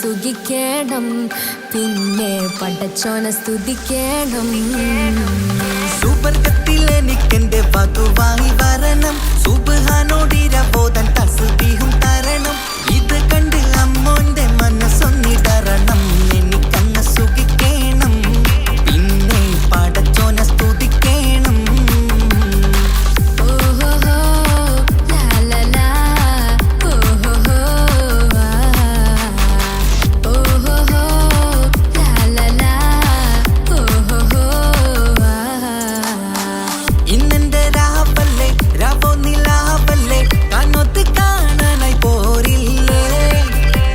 സുഖിക്കണം, പിന്നെ പടച്ചോനെ സ്തുതിക്കണം. സുവർഗത്തിൽ എനിക്കെന്റെ വധുവായി വരണം, സുബ്ഹാനോടിരബോധൻ തസ്ബീഹും തരണം. ഇത് കണ്ട് അമ്മോന്റെ മനസ്സൊന്നിടറണം, എനിക്കങ്ങ് സുഖിക്കണം, പിന്നെ പടച്ചോനെ സ്തുതിക്കണം. ഇന്നെന്റെ രാവല്ലേ രാവോ നിലാവല്ലേ കണ്ണൊത്ത് കാണാനായി പോരില്ലേ.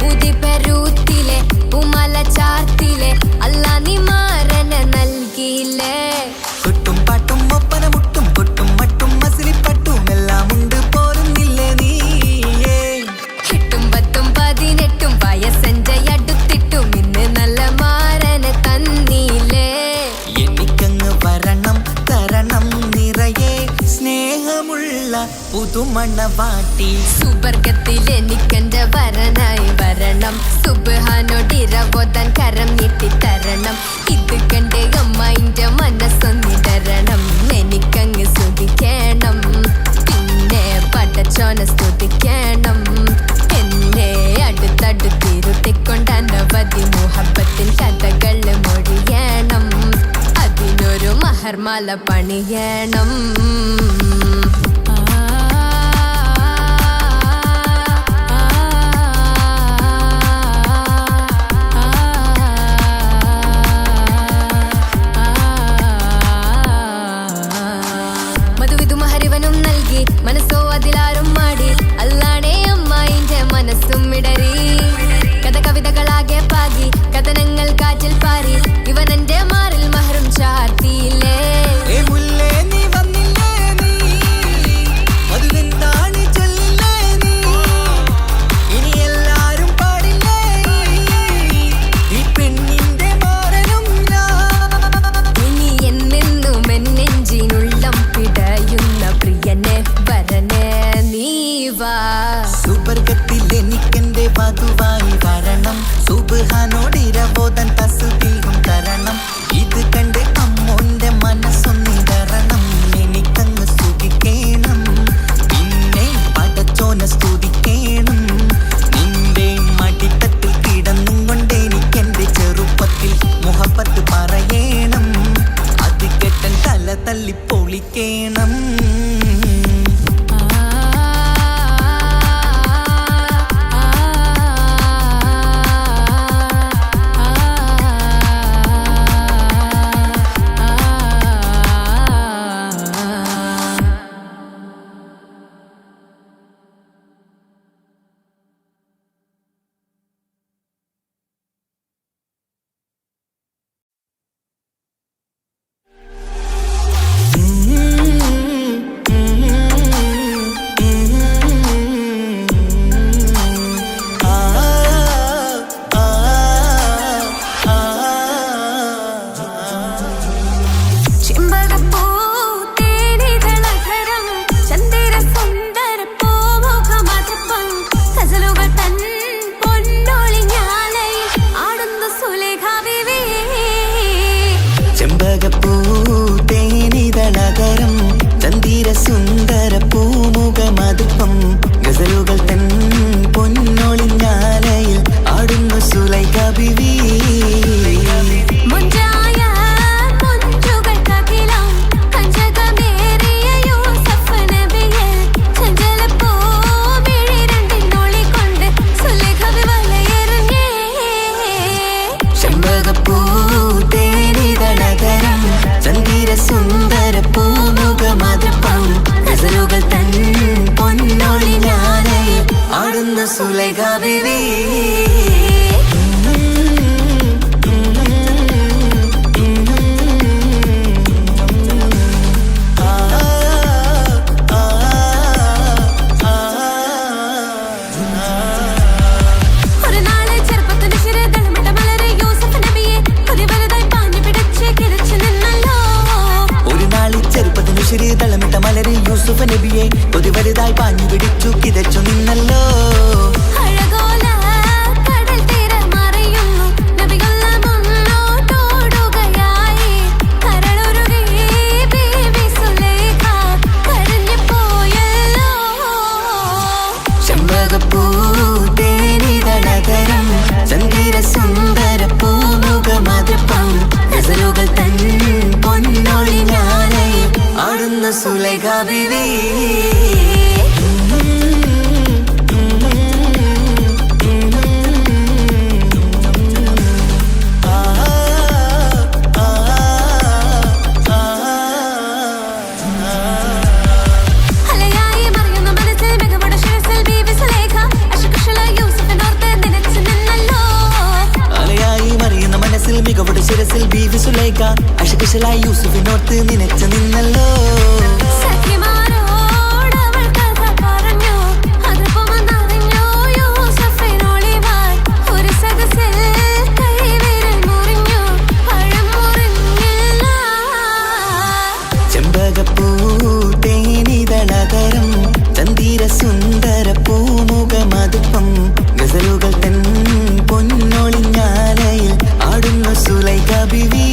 ഉദിപരൂത്തിലെ ഉമല ചാർത്തിലെ അല്ലാ നീ മാരനെ നൽകിയില്ലേ. കൊട്ടും പാട്ടും ഒപ്പന മുട്ടും കൊട്ടും മട്ടും മസിലിപ്പട്ടും എല്ലാം ഉണ്ട് പോരുന്നില്ലേ നീയേ. 8ഉം 10ഉം 18ഉം വയസ്സെന്റെ അടുത്തിട്ടും ഇന്ന് നല്ല മാരനെ തന്നില്ലേ. എനിക്കങ്ങ് വരണം തരണം നിറയെ സ്നേഹമുള്ള പുതുമണവാട്ടി. സുവർഗത്തിൽ എനിക്കെന്റെ വരനായി വരണം, സുബ്ഹാനോടിരബോധൻ കരം നീട്ടിത്തരണം. ഇത് കണ്ട് അമ്മന്റെ മനസ്സൊന്നിടരണം, എനിക്കങ്ങ് സ്തുതിക്കണം, പിന്നെ പടച്ചോനെ സ്തുതിക്കണം. എന്നെ അടുത്തടുത്തിരുത്തിക്കൊണ്ട് അനവധി മുഹബത്തിൻ കഥകൾ മൊഴിയണം, അതിനൊരു മഹർമാല പണിയണം. മധുവിധുമഹരിവനും നൽകി മനസ്സോ അതിലാരും മാടി, അല്ലാണേ അമ്മായിന്റെ മനസ്സും ഇടറി. കഥ കവിതകളാകെ പാകി കഥനങ്ങൾ കാറ്റിൽ പാറി, ഇവനെന്റെ മാറിൽ മഹറും ചാർത്തിയില്ലേ. സുവർഗത്തിൽ എനിക്കെന്റെ വധുവായി വരണം, സുബ്ഹാനോടിരബോധൻ തസ്ബീഹും തരണം. ഇത് കണ്ട് അമ്മോന്റെ മനസ്സൊന്നിടറണം, എനിക്കങ്ങ് സുഖിക്കണം, പിന്നെ പടച്ചോനെ സ്തുതിക്കണം. നിന്റെ മടിത്തട്ടിൽ കിടന്നും കൊണ്ട് എനിക്കെന്റെ ചെറുപ്പത്തിൽ മുഹബത്ത് പറയണം, അത് കെട്ടൻ തല തല്ലി പൊളിക്കണം. ചെമ്പകപ്പൂതേനിതളകരം ചന്ദിര സുന്ദര പൂമുഖമതുപ്പം ഗസലുകൾ തൻ പൊന്നൊളിഞ്ഞാലയിൽ ആടുന്നു സുലൈഖ ബീവി. സുന്ദര പൂമുഖമതുപ്പം ഗസലുകൾ തൻ പൊന്നൊളിഞ്ഞാലയിൽ ആടുന്നു സുലൈഖ ബീവി. തളമിട്ട മലരെ യൂസുഫ് നബിയെ ഒരു വലുതായി പാഞ്ഞു പിടിച്ചു കിതച്ചു നിന്നല്ലോ. അഴകോല കടൽ തീരമാ അഷകശലായി യൂസുഫിനോർത്ത് നിനച്ചു നിന്നല്ലോ. ചെമ്പകപ്പൂ തേനിതളതരം ചന്ദിര സുന്ദര പൂമുഖമതുപ്പം ഗസലുകൾ തൻ പൊന്നൊളിഞ്ഞാലയിൽ ആടുന്ന സുലൈഖ ബിവി.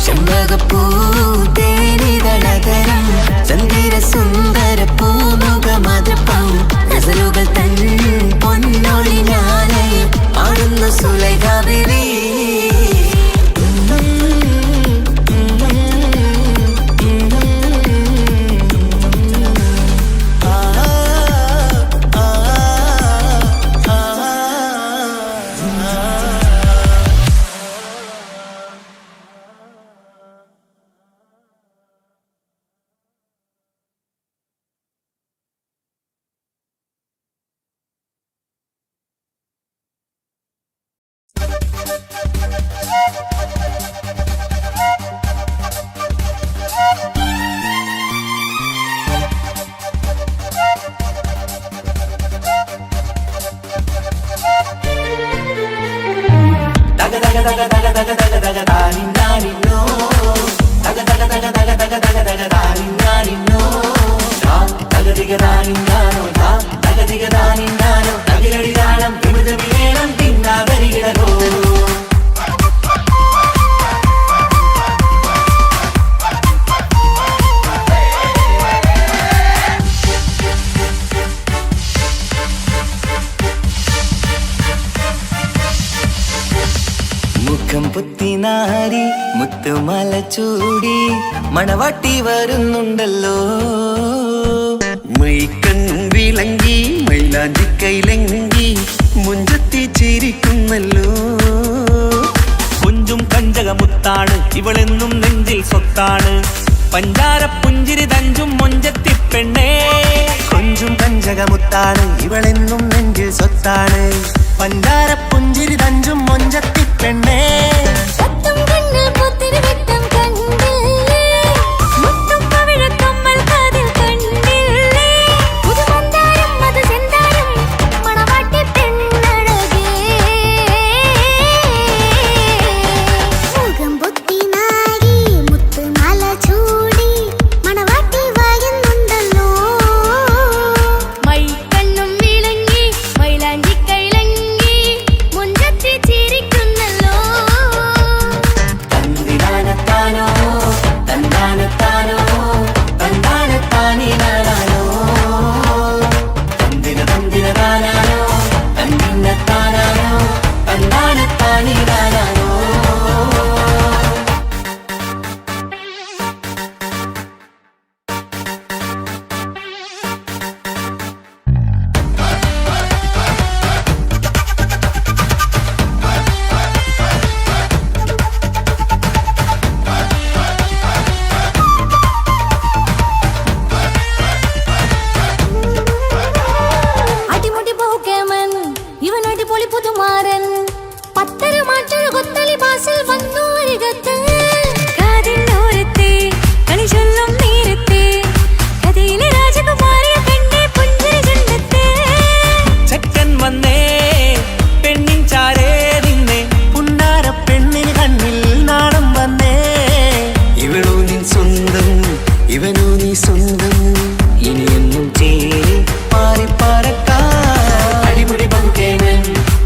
ചെമ്പകപ്പൂ തേനിതളതരം ചന്ദിര സുന്ദര പൂമുഖമതുപ്പം ഗസലുകൾ തൻ പൊന്നൊളിഞ്ഞാലയിൽ ആടുന്ന സുലൈഖ ബിവി. മുഖം പുത്തിനാരി മുത്തുമല ചൂടി മണവാട്ടി വരുന്നുണ്ടല്ലോ. മൈക്കണ്ണും വിളങ്ങി മൈലാഞ്ചി കൈലങ്കി മുഞ്ചത്തി ചിരിക്കുന്നല്ലോ. കുഞ്ചും കഞ്ചകമുത്താണ് ഇവളെന്നും നെഞ്ചിൽ സ്വത്താണ്. പഞ്ചാര പുഞ്ചിരി തഞ്ചും മൊഞ്ചത്തി പെണ്ണേ. കൊഞ്ചും കഞ്ചകമുത്താണ് ഇവളെന്നും നെഞ്ചിൽ സ്വത്താണ്. പഞ്ചാര പുഞ്ചിരി തഞ്ചും മൊഞ്ചത്തി പെണ്ണേ.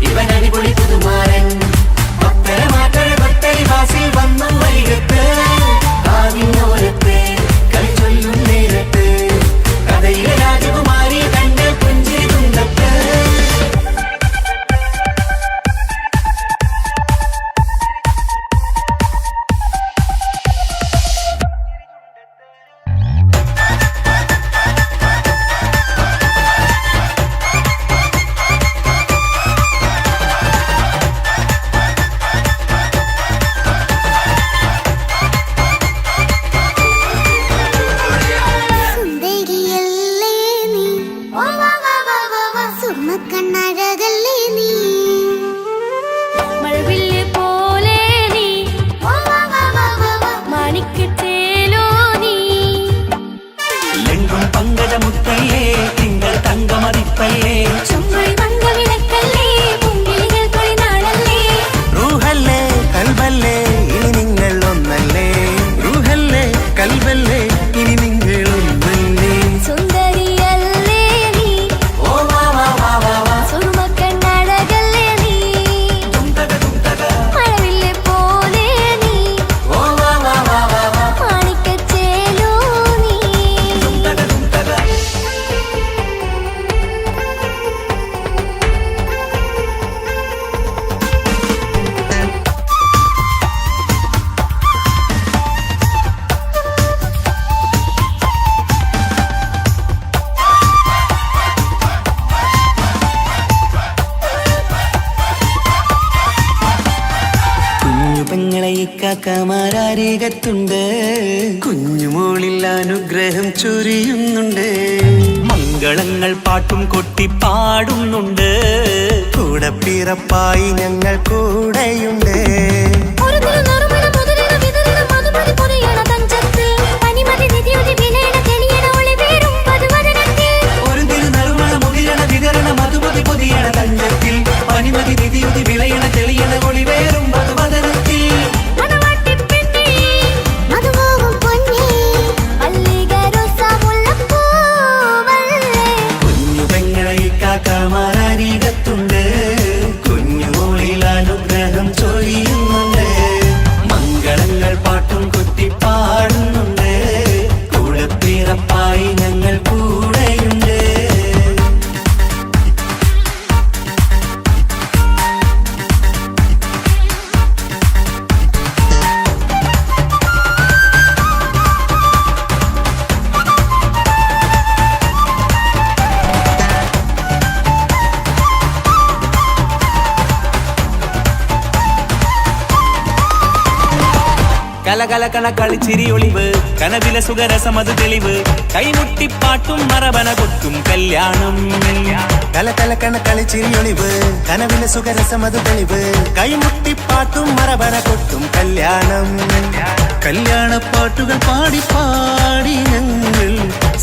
ഇവൻ അടിപൊളി പുതുമാരൻ. ഭക്തരെ മാറ്റൊരു ഭക്തരി വാസിൽ വന്ന ഇക്കാക്കമാരരികത്തുണ്ട് കുഞ്ഞുമോളിൽ അനുഗ്രഹം ചൊരിയുന്നുണ്ട് മംഗളങ്ങൾ പാട്ടും കൊട്ടി പാടുന്നുണ്ട് കൂടെ പിറപ്പായി ഞങ്ങൾ കൂടെയുണ്ട് ഒരു തിരുനറുമണ മുതിരണ വിതരണ മധുമതി പൊരിയണ തഞ്ചത്തിൽ പനിമതി നിധിയുടെ വിലയണ തെളിയണ ഒളി വീറും പതുവദനത്തിൽ ഒരു തിരുനറുമണ മുതിരണ വിതരണ മധുമതി പൊതിയണ തഞ്ചത്തിൽ പനിമതി നിധിയുതി വിളയണ തെളിയണ ഒളിവേറും മധുവദനത്തിൽ മണവാട്ടിപ്പെണ്ണേ മധുവാകും പൊന്നേ മല്ലികരൊസമുല്ലപ്പൂവല്ലേ കുഞ്ഞു പെങ്ങളെ ഇക്കാക്കമാരരികത്തുണ്ട് കുഞ്ഞുമോളിൽ അനുഗ്രഹം ചൊരിയുന്നുണ്ട് മംഗളങ്ങൾ പാട്ടും കൊട്ടി പാടുന്നുണ്ട് കൂടെ പിറപ്പായി ഞങ്ങൾ കൂടെയുണ്ട് കലകലകണ കളിച്ചിരി ഒളിവ് കനവിലെ സുഖരസമത് തെളിവ് കൈമുട്ടിപ്പാട്ടും മറവന കൊട്ടും കല്യാണം കലകലക്കണ കളിച്ചിരിയൊളിവ് കനവിലെ സുഖരസമത് തെളിവ് കൈമുട്ടിപ്പാട്ടും മറവന കൊട്ടും കല്യാണം കല്യാണപ്പാട്ടുകൾ പാടി പാടി ഞങ്ങൾ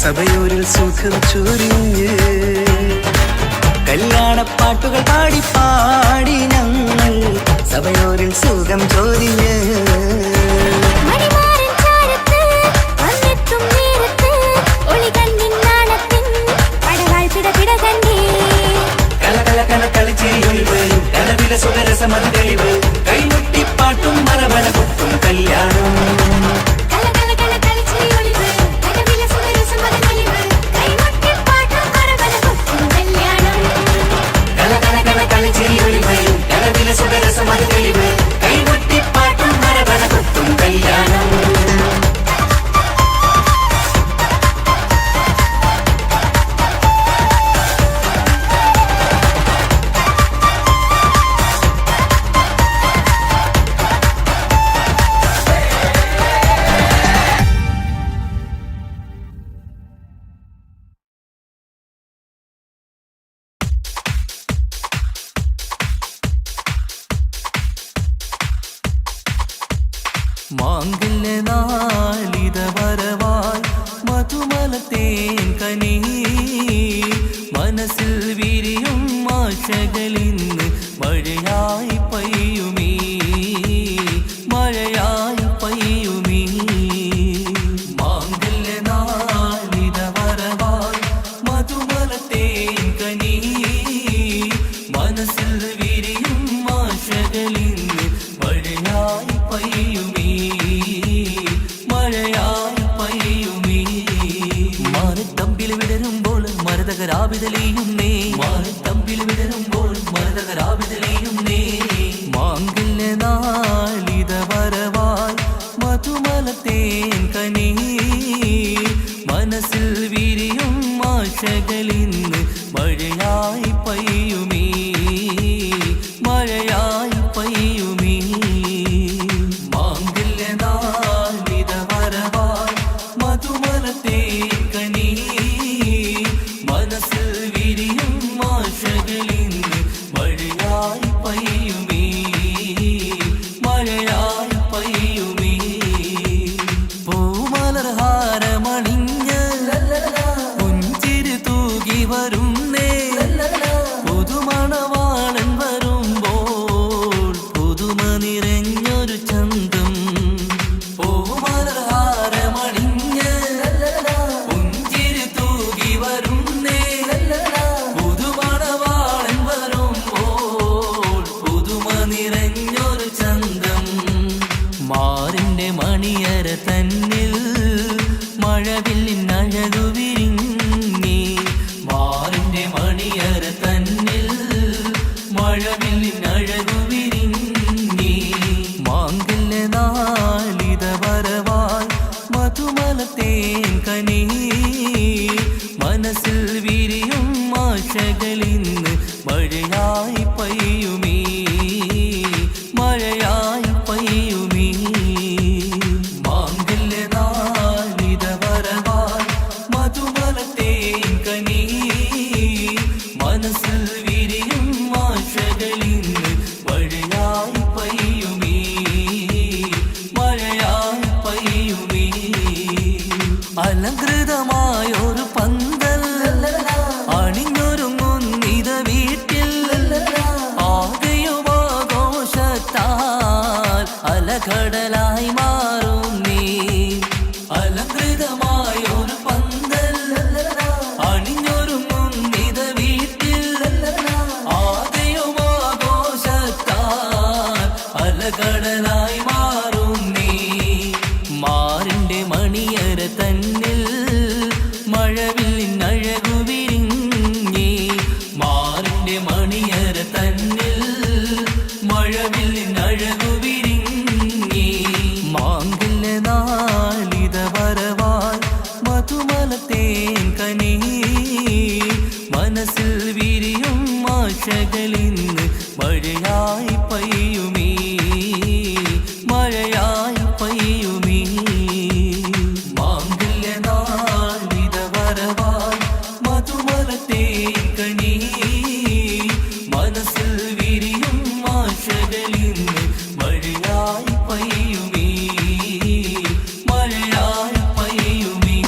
സഭയോരിൽ സുഖം ചൊരിഞ്ഞ് കല്യാണപ്പാട്ടുകൾ പാടി പാടി ഞങ്ങൾ സഭയോരിൽ സുഖം ചൊരിഞ്ഞ് മണിമാരൻ ചാരത്ത് വന്നെത്തും നേരത്ത് ഒളികണ്ണിൻ നാണത്തിൻ പടവാൾ പിടപിട കണ്ടേ കലകലകണ കളിച്ചിരിയൊളിവ് കനവിലെ സുഖരസമത് തെളിവ് കൈമുട്ടിപ്പാട്ടും മറവന കൊട്ടും കല്യാണം കലകലകണ കളിച്ചിരിയൊളിവ് കനവിലെ സുഖരസമത് തെളിവ് കൈമുട്ടിപ്പാട്ടും മറവന കൊട്ടും കല്യാണം കലകലകണ കളിച്ചിരിയൊളിവ് കനവിലെ സുഖരസമത് തെളിവ് കൈമുട്ടിപ്പാട്ടും മറവന കൊട്ടും കല്യാണം മാംഗല്യനാളിത വരവായി മധുമലത്തേൻ കനി മനസ്സിൽ വിരിയും ആശകളിന്ന് മഴയായി പെയ്യുമീ മഴയായി പെയ്യുമീ മാംഗല്യനാളിത വരവായി മധുമലത്തേൻ കനി മനസ്സിൽ വിരിയും ആശകളിന്ന് മഴയായി പെയ്യുമീ മഴയായി പെയ്യുമീ മാറിത്തമ്പിൽ വിടരുമ്പോൾ മരതകരാവിതലെയും നേ മാറിത്തമ്പിൽ വിടരുമ്പോൾ മരതകരാവിതലെയും നേ മാംഗല്യനാളിത വരവായി മധുമലത്തേൻ കനി മനസ്സിൽ വിരിയും ആശകളിന്ന് മഴയായി പെയ്യുമീ മഴയായി പെയ്യുമീ മാംഗല്യനാളിത വരവായി മധുമലത്തേൻ കനി മനസ്സിൽ വിരിയും ആശകളിന്ന് മഴയായി പെയ്യുമീ മഴയായി പെയ്യുമീ പൂമലർഹാരമണിഞ്ഞ് പുഞ്ചിരി തൂകി വരുന്നേ പുതുമണവാളൻ വരുമ്പോൾ പുതുമ നിറഞ്ഞൊരു ചന്തം പൂമലർഹാരമണിഞ്ഞ് പുഞ്ചിരി തൂകി വരുന്നേ പുതുമണവാളൻ വരുമ്പോൾ പുതുമ നിറഞ്ഞൊരു ചന്തം മാറിന്റെ മണിയര തന്നിൽ മഴവില്ലിൻ അഴകു വിരിഞ്ഞി മാറിന്റെ മണിയര തന്നിൽ മഴവില്ലിൻ അഴകു വിരിഞ്ഞി മാംഗല്യനാളിത വരവായി മധുമലത്തേൻ കനി മനസ്സിൽ വിരിയും ആശകളിന്ന് മഴയായി പെയ്യുമീ മഴയായി പെയ്യുമീ അലകടലായി മാറും നീ അലങ്കൃതമായൊരു പന്തൽ അണിഞ്ഞൊരുങ്ങും നിത വീട്ടിൽ ആദ്യം ആഘോഷത്താൽ അലകടലായി മാറും നീ മാറിന്റെ മണിയര തന്നിൽ മഴവില്ലിൻ അഴകു വിരിഞ്ഞി മാറിന്റെ മണിയര തന്നിൽ മഴവില്ലിൻ അഴകു വിരിഞ്ഞി മാങ്കില്ല നാളിത വരവാൽ മധുമലത്തേൻ കനി മനസ്സിൽ വിരിയും ആശകളിന്ന് മഴയായി പെയ്യുമീ മഴയായി പെയ്യുമീ മാങ്കില്ല നാളിത വരവാൽ മധുമലത്തേൻ കനി മനസ്സിൽ വിരിയും ആശകളിന്ന് മഴയായി പെയ്യുമീ മഴയായി പെയ്യുമീ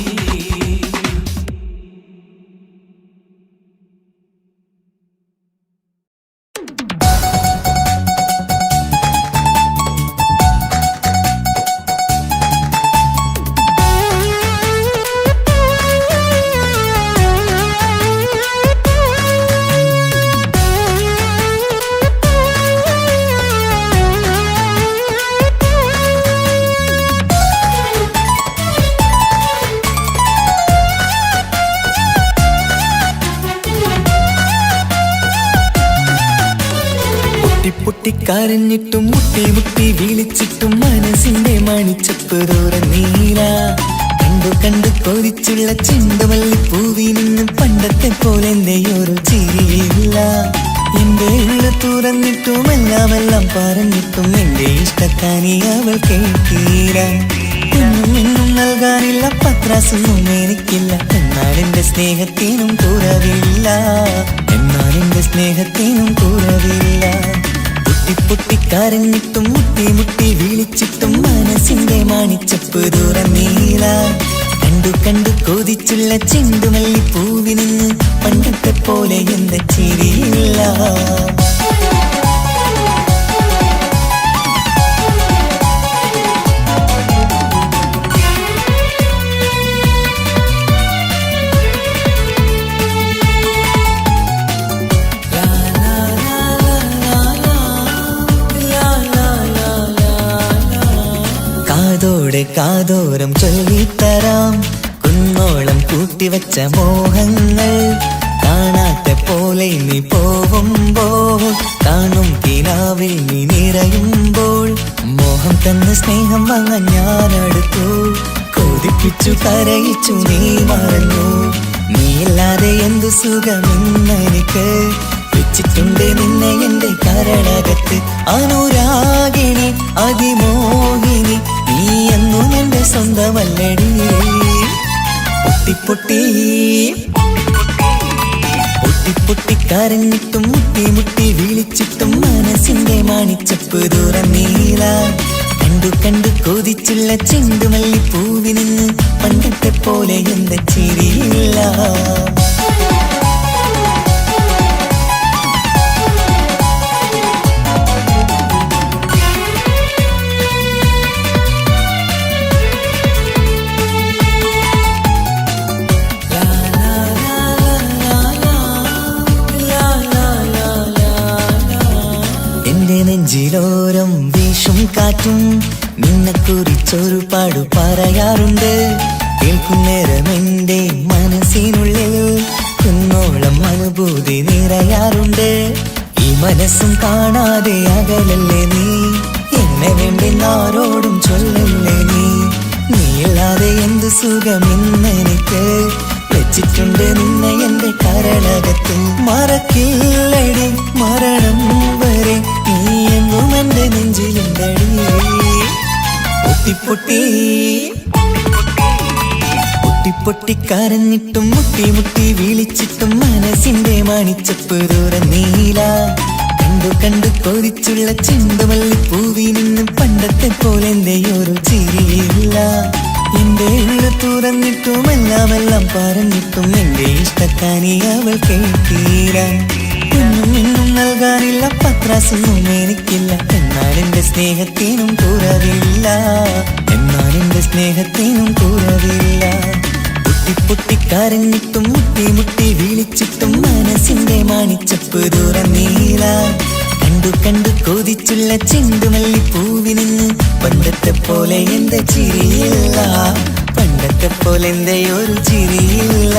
പൊട്ടിക്കരഞ്ഞിട്ടും മുട്ടി മുട്ടി വിളിച്ചിട്ടും മനസ്സിന്റെ മണിച്ചപ്പ് തുറന്നീല കണ്ടു കണ്ടു കൊതിച്ചുള്ള ചെണ്ടുമല്ലി പൂവിനും പണ്ടത്തെ പോലെ എന്റെയൊരു ചിരിയില്ല എന്റെ ഉള്ളു തുറന്നിട്ടും എല്ലാം പറഞ്ഞിട്ടും എന്റെ ഇഷ്ടക്കാനി അവൾ കേട്ടീര ഒന്നും നൽകാനില്ല പത്രാസൊന്നും എനിക്കില്ല എന്നാൽ എന്റെ സ്നേഹത്തിനും കുറവില്ല എന്നാൽ എന്റെ സ്നേഹത്തിനും കുറവില്ല പൊട്ടിക്കരഞ്ഞിട്ടും മുട്ടി മുട്ടി വിളിച്ചിട്ടും മനസ്സിന്റെ മണിച്ചപ്പ് തുറന്നീല കണ്ടു കണ്ടു കൊതിച്ചുള്ള ചെണ്ടുമല്ലി പൂവിന് പണ്ടത്തെ പോലെ എന്താ ചിരിയില്ല കാതോടെ കാതോരം ചൊല്ലിത്തരാം കുന്നോളം കൂട്ടിവച്ച മോഹങ്ങൾ കാണാത്ത പോലെ നീ പോവുമ്പോൾ കാണും കിനാവിൽ നീ നിറയുമ്പോൾ മോഹം തന്ന സ്നേഹം വാങ്ങാൻ ഞാനടുത്തു കൊതിപ്പിച്ചു കരയിച്ചു നീ മറന്നു നീയില്ലാതെ എന്തു സുഖമെന്നെനിക്ക് വെച്ചിട്ടുണ്ട് നിന്നെ എന്റെ കരളകത്ത് അനുരാഗിണി അതിമോഹിനി നീ എന്നും എന്റെ സ്വന്തമല്ലടി പൊട്ടി പൊട്ടിക്കരഞ്ഞിട്ടും മുട്ടി മുട്ടി വിളിച്ചിട്ടും മനസ്സിന്റെ മണിച്ചപ്പ് തുറന്നീല കണ്ടു കണ്ടു കൊതിച്ചുള്ള ചെണ്ടുമല്ലി പൂവിന് പണ്ടത്തെ പോലെ എന്താ ചിരിയില്ല നെഞ്ചിലോരം വീശും കാറ്റും നിന്നെ കുറിച്ചൊരു പാടു പറയാറുണ്ട് കേൾക്കുന്നേരം എന്റെ മനസ്സിനുള്ളിൽ കുന്നോളം അനുഭൂതി നിറയാറുണ്ട് ഈ മനസ്സും കാണാതെ അകലല്ലേ നീ എന്നെ വേണ്ടി ആരോടും ചൊല്ലല്ലേ നീയില്ലാതെ എന്ത് സുഖമെന്നെനിക്ക് വെച്ചിട്ടുണ്ട് നിന്നെ എന്റെ കരളകത്ത് മറക്കില്ലടി മരണം വരെ നീ എങ്ങും എന്റെ നെഞ്ചിലുണ്ടടി പൊട്ടിക്കരഞ്ഞിട്ടും മുട്ടി മുട്ടി വിളിച്ചിട്ടും മനസ്സിന്റെ മണിച്ചപ്പ് തുറന്നീല കണ്ടു കണ്ടു കൊതിച്ചുള്ള ചെണ്ടുമല്ലി പൂവിന് പണ്ടത്തെ പോലെ എന്റെയൊരു ചിരിയില്ല എന്റെ ഉള്ളു തുറന്നിട്ടും എല്ലാം പറഞ്ഞിട്ടും എന്റെ ഇഷ്ടക്കാനി അവൾ കേട്ടീര നൽകാനില്ല പത്രാസൊന്നും എനിക്കില്ല, എന്നാൽ എന്റെ സ്നേഹത്തിനും കുറവില്ല, എന്നാൽ എന്റെ സ്നേഹത്തിനും കുറവില്ല. പൊട്ടിപ്പൊട്ടിക്കരഞ്ഞിട്ടും മുട്ടി മുട്ടി വിളിച്ചിട്ടും മനസ്സിന്റെ മാണിച്ചപ്പ് തുറന്നീല. കണ്ടു കണ്ടു കൊതിച്ചുള്ള ചെണ്ടുമല്ലിപ്പൂവിന് പണ്ടത്തെ പോലെ എന്റെ ചിരിയില്ല, പണ്ടത്തെ പോലെ എന്റെ ഒരു ചിരിയില്ല,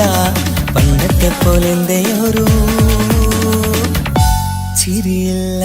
പണ്ടത്തെ പോലെ എന്റെ ഒരു ചിരിയില്ല.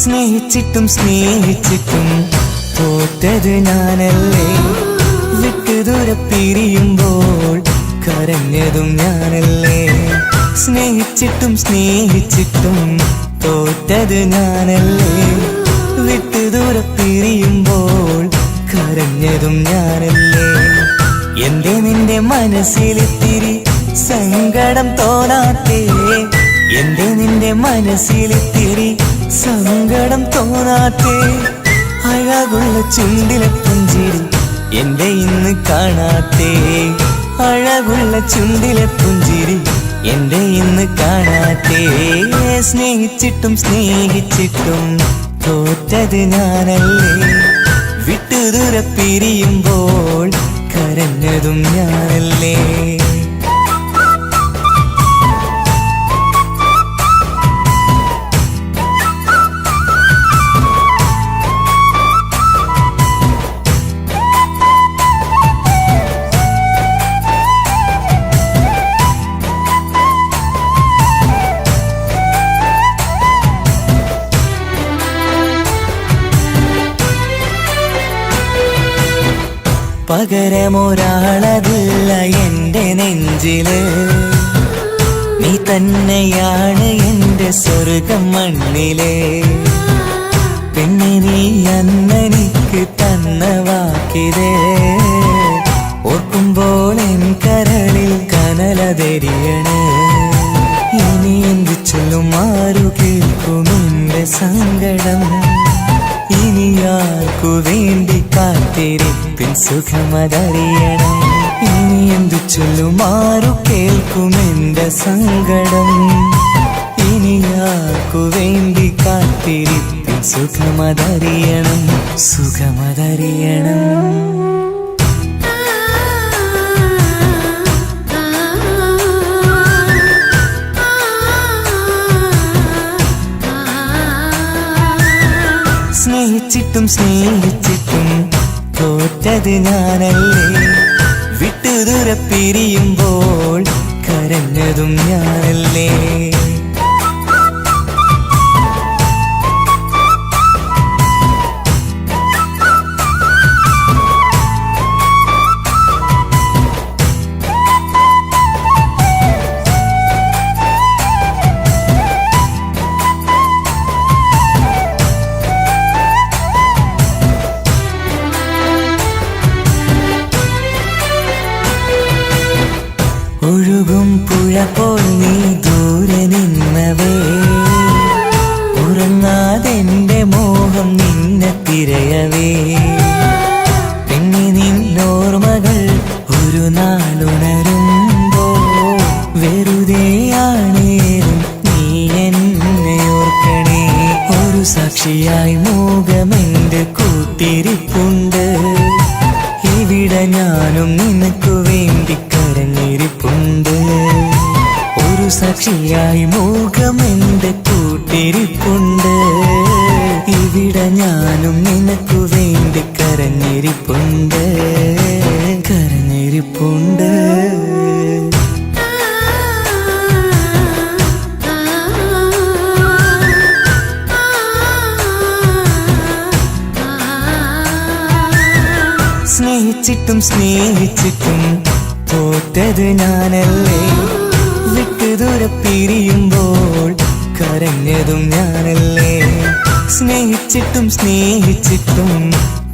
സ്നേഹിച്ചിട്ടും സ്നേഹിച്ചിട്ടും തോറ്റത് ഞാനല്ലേ, വിട്ടു ദൂരെ പിരിയുമ്പോൾ കരഞ്ഞതും ഞാനല്ലേ. സ്നേഹിച്ചിട്ടും സ്നേഹിച്ചിട്ടും തോറ്റത് ഞാനല്ലേ, വിട്ടു ദൂരെ പിരിയുമ്പോൾ കരഞ്ഞതും ഞാനല്ലേ. എന്റെ നിന്റെ മനസ്സിലിത്തിരി സങ്കടം തോന്നാത്തേ, എന്റെ നിന്റെ മനസ്സിലിത്തിരി സങ്കടം തോന്നാത്തേ. അഴകുള്ള ചുണ്ടിലെ പുഞ്ചിരി എന്റെ ഇന്ന് കാണാത്തേ, അഴകുള്ള ചുണ്ടിലെ പുഞ്ചിരി എന്റെ ഇന്ന് കാണാത്തേ. സ്നേഹിച്ചിട്ടും സ്നേഹിച്ചിട്ടും തോറ്റത് ഞാനല്ലേ, വിട്ടു ദൂരെ പിരിയുമ്പോൾ കരഞ്ഞതും ഞാനല്ലേ. പകരമൊരാളതില്ല എന്റെ നെഞ്ചില്, നീ തന്നെയാണ് എന്റെ സ്വർഗം മണ്ണിലെ. പിന്നെ നീ അന്നെനിക്ക് തന്ന വാക്കിതേ, ഓർക്കുമ്പോൾ എൻ കരളിൽ കനലതെരിയണ്. ഇനി എന്ത് ചൊല്ലും ആരു കേൾക്കും എന്റെ സങ്കടം, ഇനി ആർക്കു വേണ്ടി കാത്തിരിപ്പിൻ സുഖമതറിയണം. ഇനി എന്തു ചൊല്ലും ആരു കേൾക്കും എന്റെ സങ്കടം, ഇനി ആർക്കു വേണ്ടി കാത്തിരിപ്പിൻ സുഖമതറിയണം, സുഖമതറിയണം. സ്നേഹിച്ചിട്ടും സ്നേഹിച്ചിട്ടും തോറ്റത് ഞാനല്ലേ, വിട്ടു ദൂരെ പിരിയുമ്പോൾ കരഞ്ഞതും ഞാനല്ലേ. ഒഴുകും പുഴ പോൽ നീ ദൂരെ നിന്നവേ, ഉറങ്ങാതെന്റെ മോഹം നിന്നെ തിരയവേ. പിന്നെ നിന്നോർമ്മകൾ ഒരു നാളുണരുമ്പോ വെറുതെയാണേലും നീ എന്നെ ഓർക്കണേ. ഒരു സാക്ഷിയായി മോഹമെന്റെ കൂട്ടിരിപ്പുണ്ട്, ഇവിടെ ഞാനും നിനക്കു വേണ്ടി കരഞ്ഞിരിപ്പുണ്ട്. ഒരു സാക്ഷിയായി മോഹമെന്റെ കൂട്ടിരിപ്പുണ്ട്, ഇവിടെ ഞാനും നിനക്കു വേണ്ടി കരഞ്ഞിരിപ്പുണ്ട്, കരഞ്ഞിരിപ്പുണ്ട്. സ്നേഹിച്ചിട്ടും സ്നേഹിച്ചിട്ടും തോറ്റത് ഞാനല്ലേ, വിട്ടു ദൂരെ പിരിയുമ്പോൾ കരഞ്ഞതും ഞാനല്ലേ. സ്നേഹിച്ചിട്ടും സ്നേഹിച്ചിട്ടും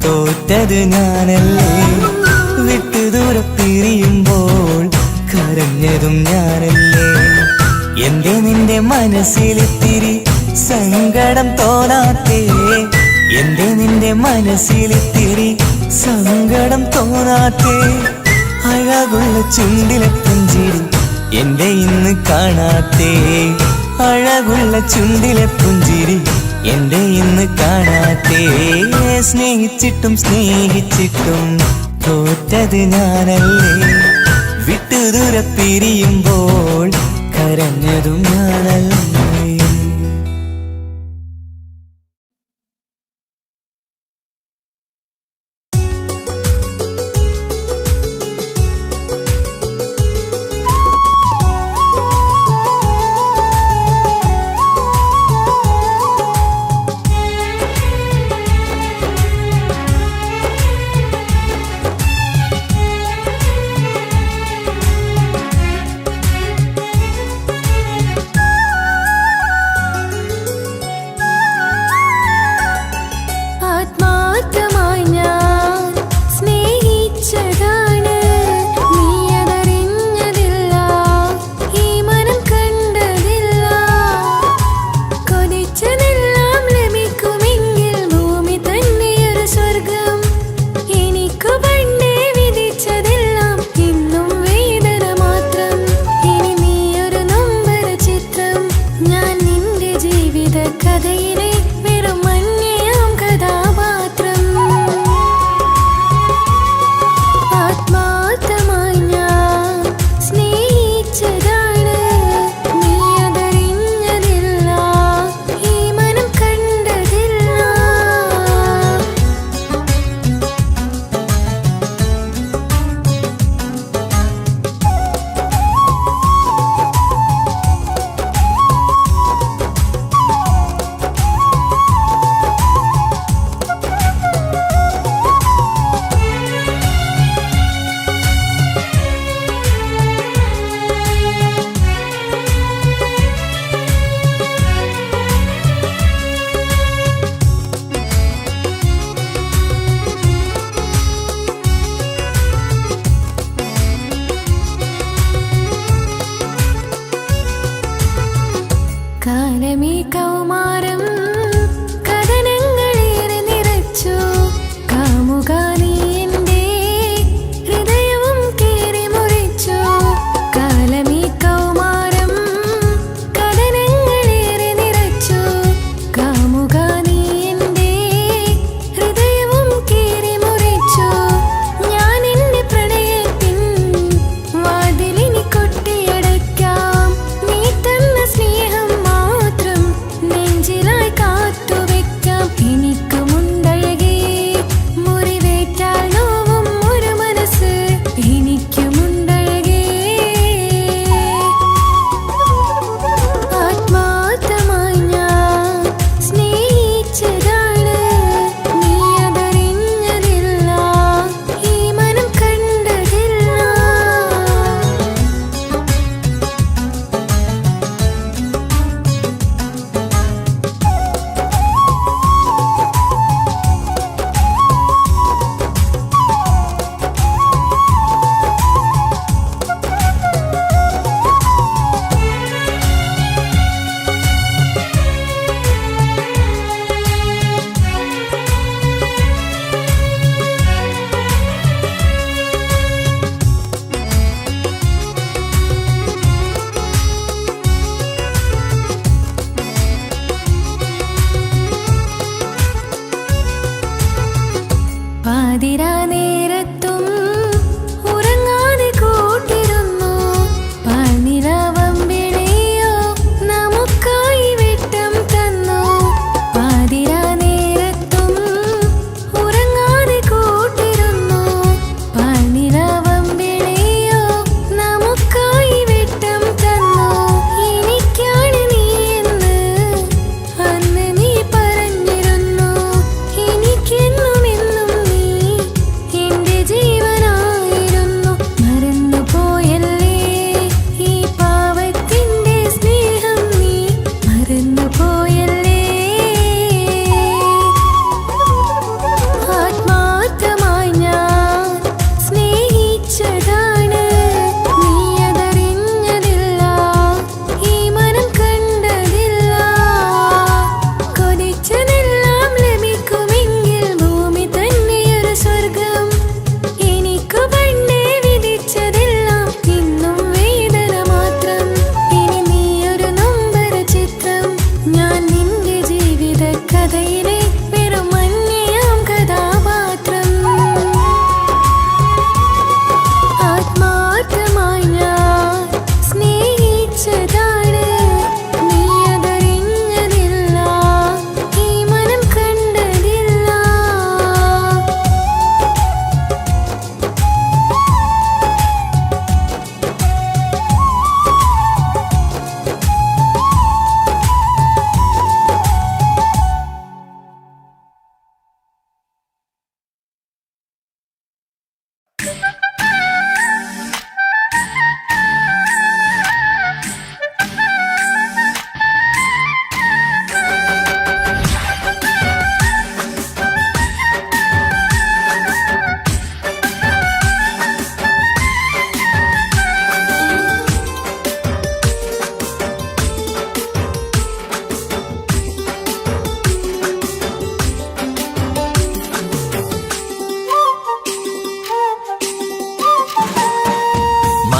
തോറ്റത് ഞാനല്ലേ വിട്ടു ദൂരെ പിരിയുമ്പോൾ കരഞ്ഞതും ഞാനല്ലേ എന്റെ നിന്റെ മനസ്സിലിത്തിരി സങ്കടം തോന്നാത്തേ എന്റെ നിന്റെ മനസ്സിലിത്തിരി സങ്കടം തോന്നാത്തേ അഴകുള്ള ചുണ്ടിലെ പുഞ്ചിരി എന്റെ ഇന്ന് കാണാത്തേ അഴകുള്ള ചുണ്ടിലെ പുഞ്ചിരി എന്റെ ഇന്ന് കാണാത്തേ സ്നേഹിച്ചിട്ടും സ്നേഹിച്ചിട്ടും തോറ്റത് ഞാനല്ലേ വിട്ടു ദൂരെ പിരിയുമ്പോൾ കരഞ്ഞതും ഞാനല്ലേ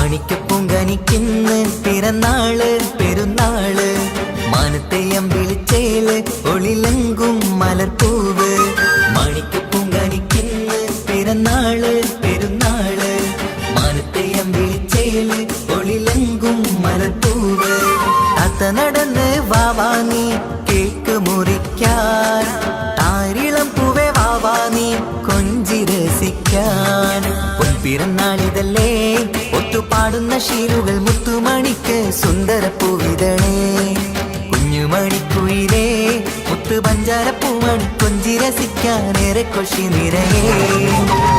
മാണിക്കപ്പൂങ്കനിക്കിന്ന് പിറന്നാള് പെരുന്നാള് മാനത്തെയം വിളിച്ചേല് ഒളിലങ്കും മലർപ്പൂവ് മാണിക്കപ്പൂങ്കനിക്കിന്ന് പിറന്നാള് പെരുന്നാള് മാനത്തെയം വിളിച്ചേല് ഒളിലങ്കും മലർപ്പൂവ് അത്ത നടന്ന് വാവാനി കേക്ക് മുറിക്കാൻ താരിളം പൂവേ വാവാനി കൊഞ്ചി രസിക്കാൻ പിറന്നാളിതല്ലേ ഒത്തുപാടുന്ന ശീലുകൾ മുത്തുമണിക്ക് സുന്ദരപ്പൂവിതളേ കുഞ്ഞുമണിക്കുയിലേ മുത്തു പഞ്ചാരപ്പൂമണി കൊഞ്ചി രസിക്കാനേറെ കൊഷി നിറയേ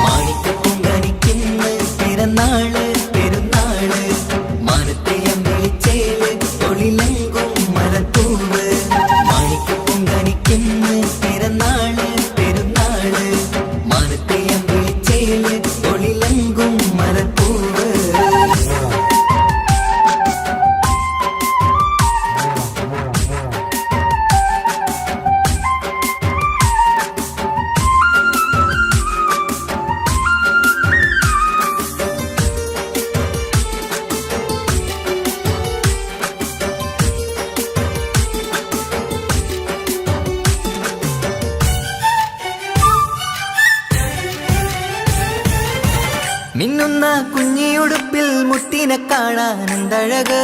മാണിക്കപ്പൂങ്കനിക്കിന്ന് പിറന്നാള് പെരുന്നാള് മാനത്തെയം വിളിച്ചേല് ഒളിലങ്കും മലർപ്പൂവ് മാണിക്കപ്പൂങ്കനിക്കിന്ന് പിറന്നാള് പെരുന്നാള് മാനത്തെയം വിളിച്ചേല് ഒളിലങ്കും മലർപ്പൂവ് മിന്നുന്ന കുഞ്ഞിയുടുപ്പിൽ മുത്തിനെ കാണാൻ എന്തഴക്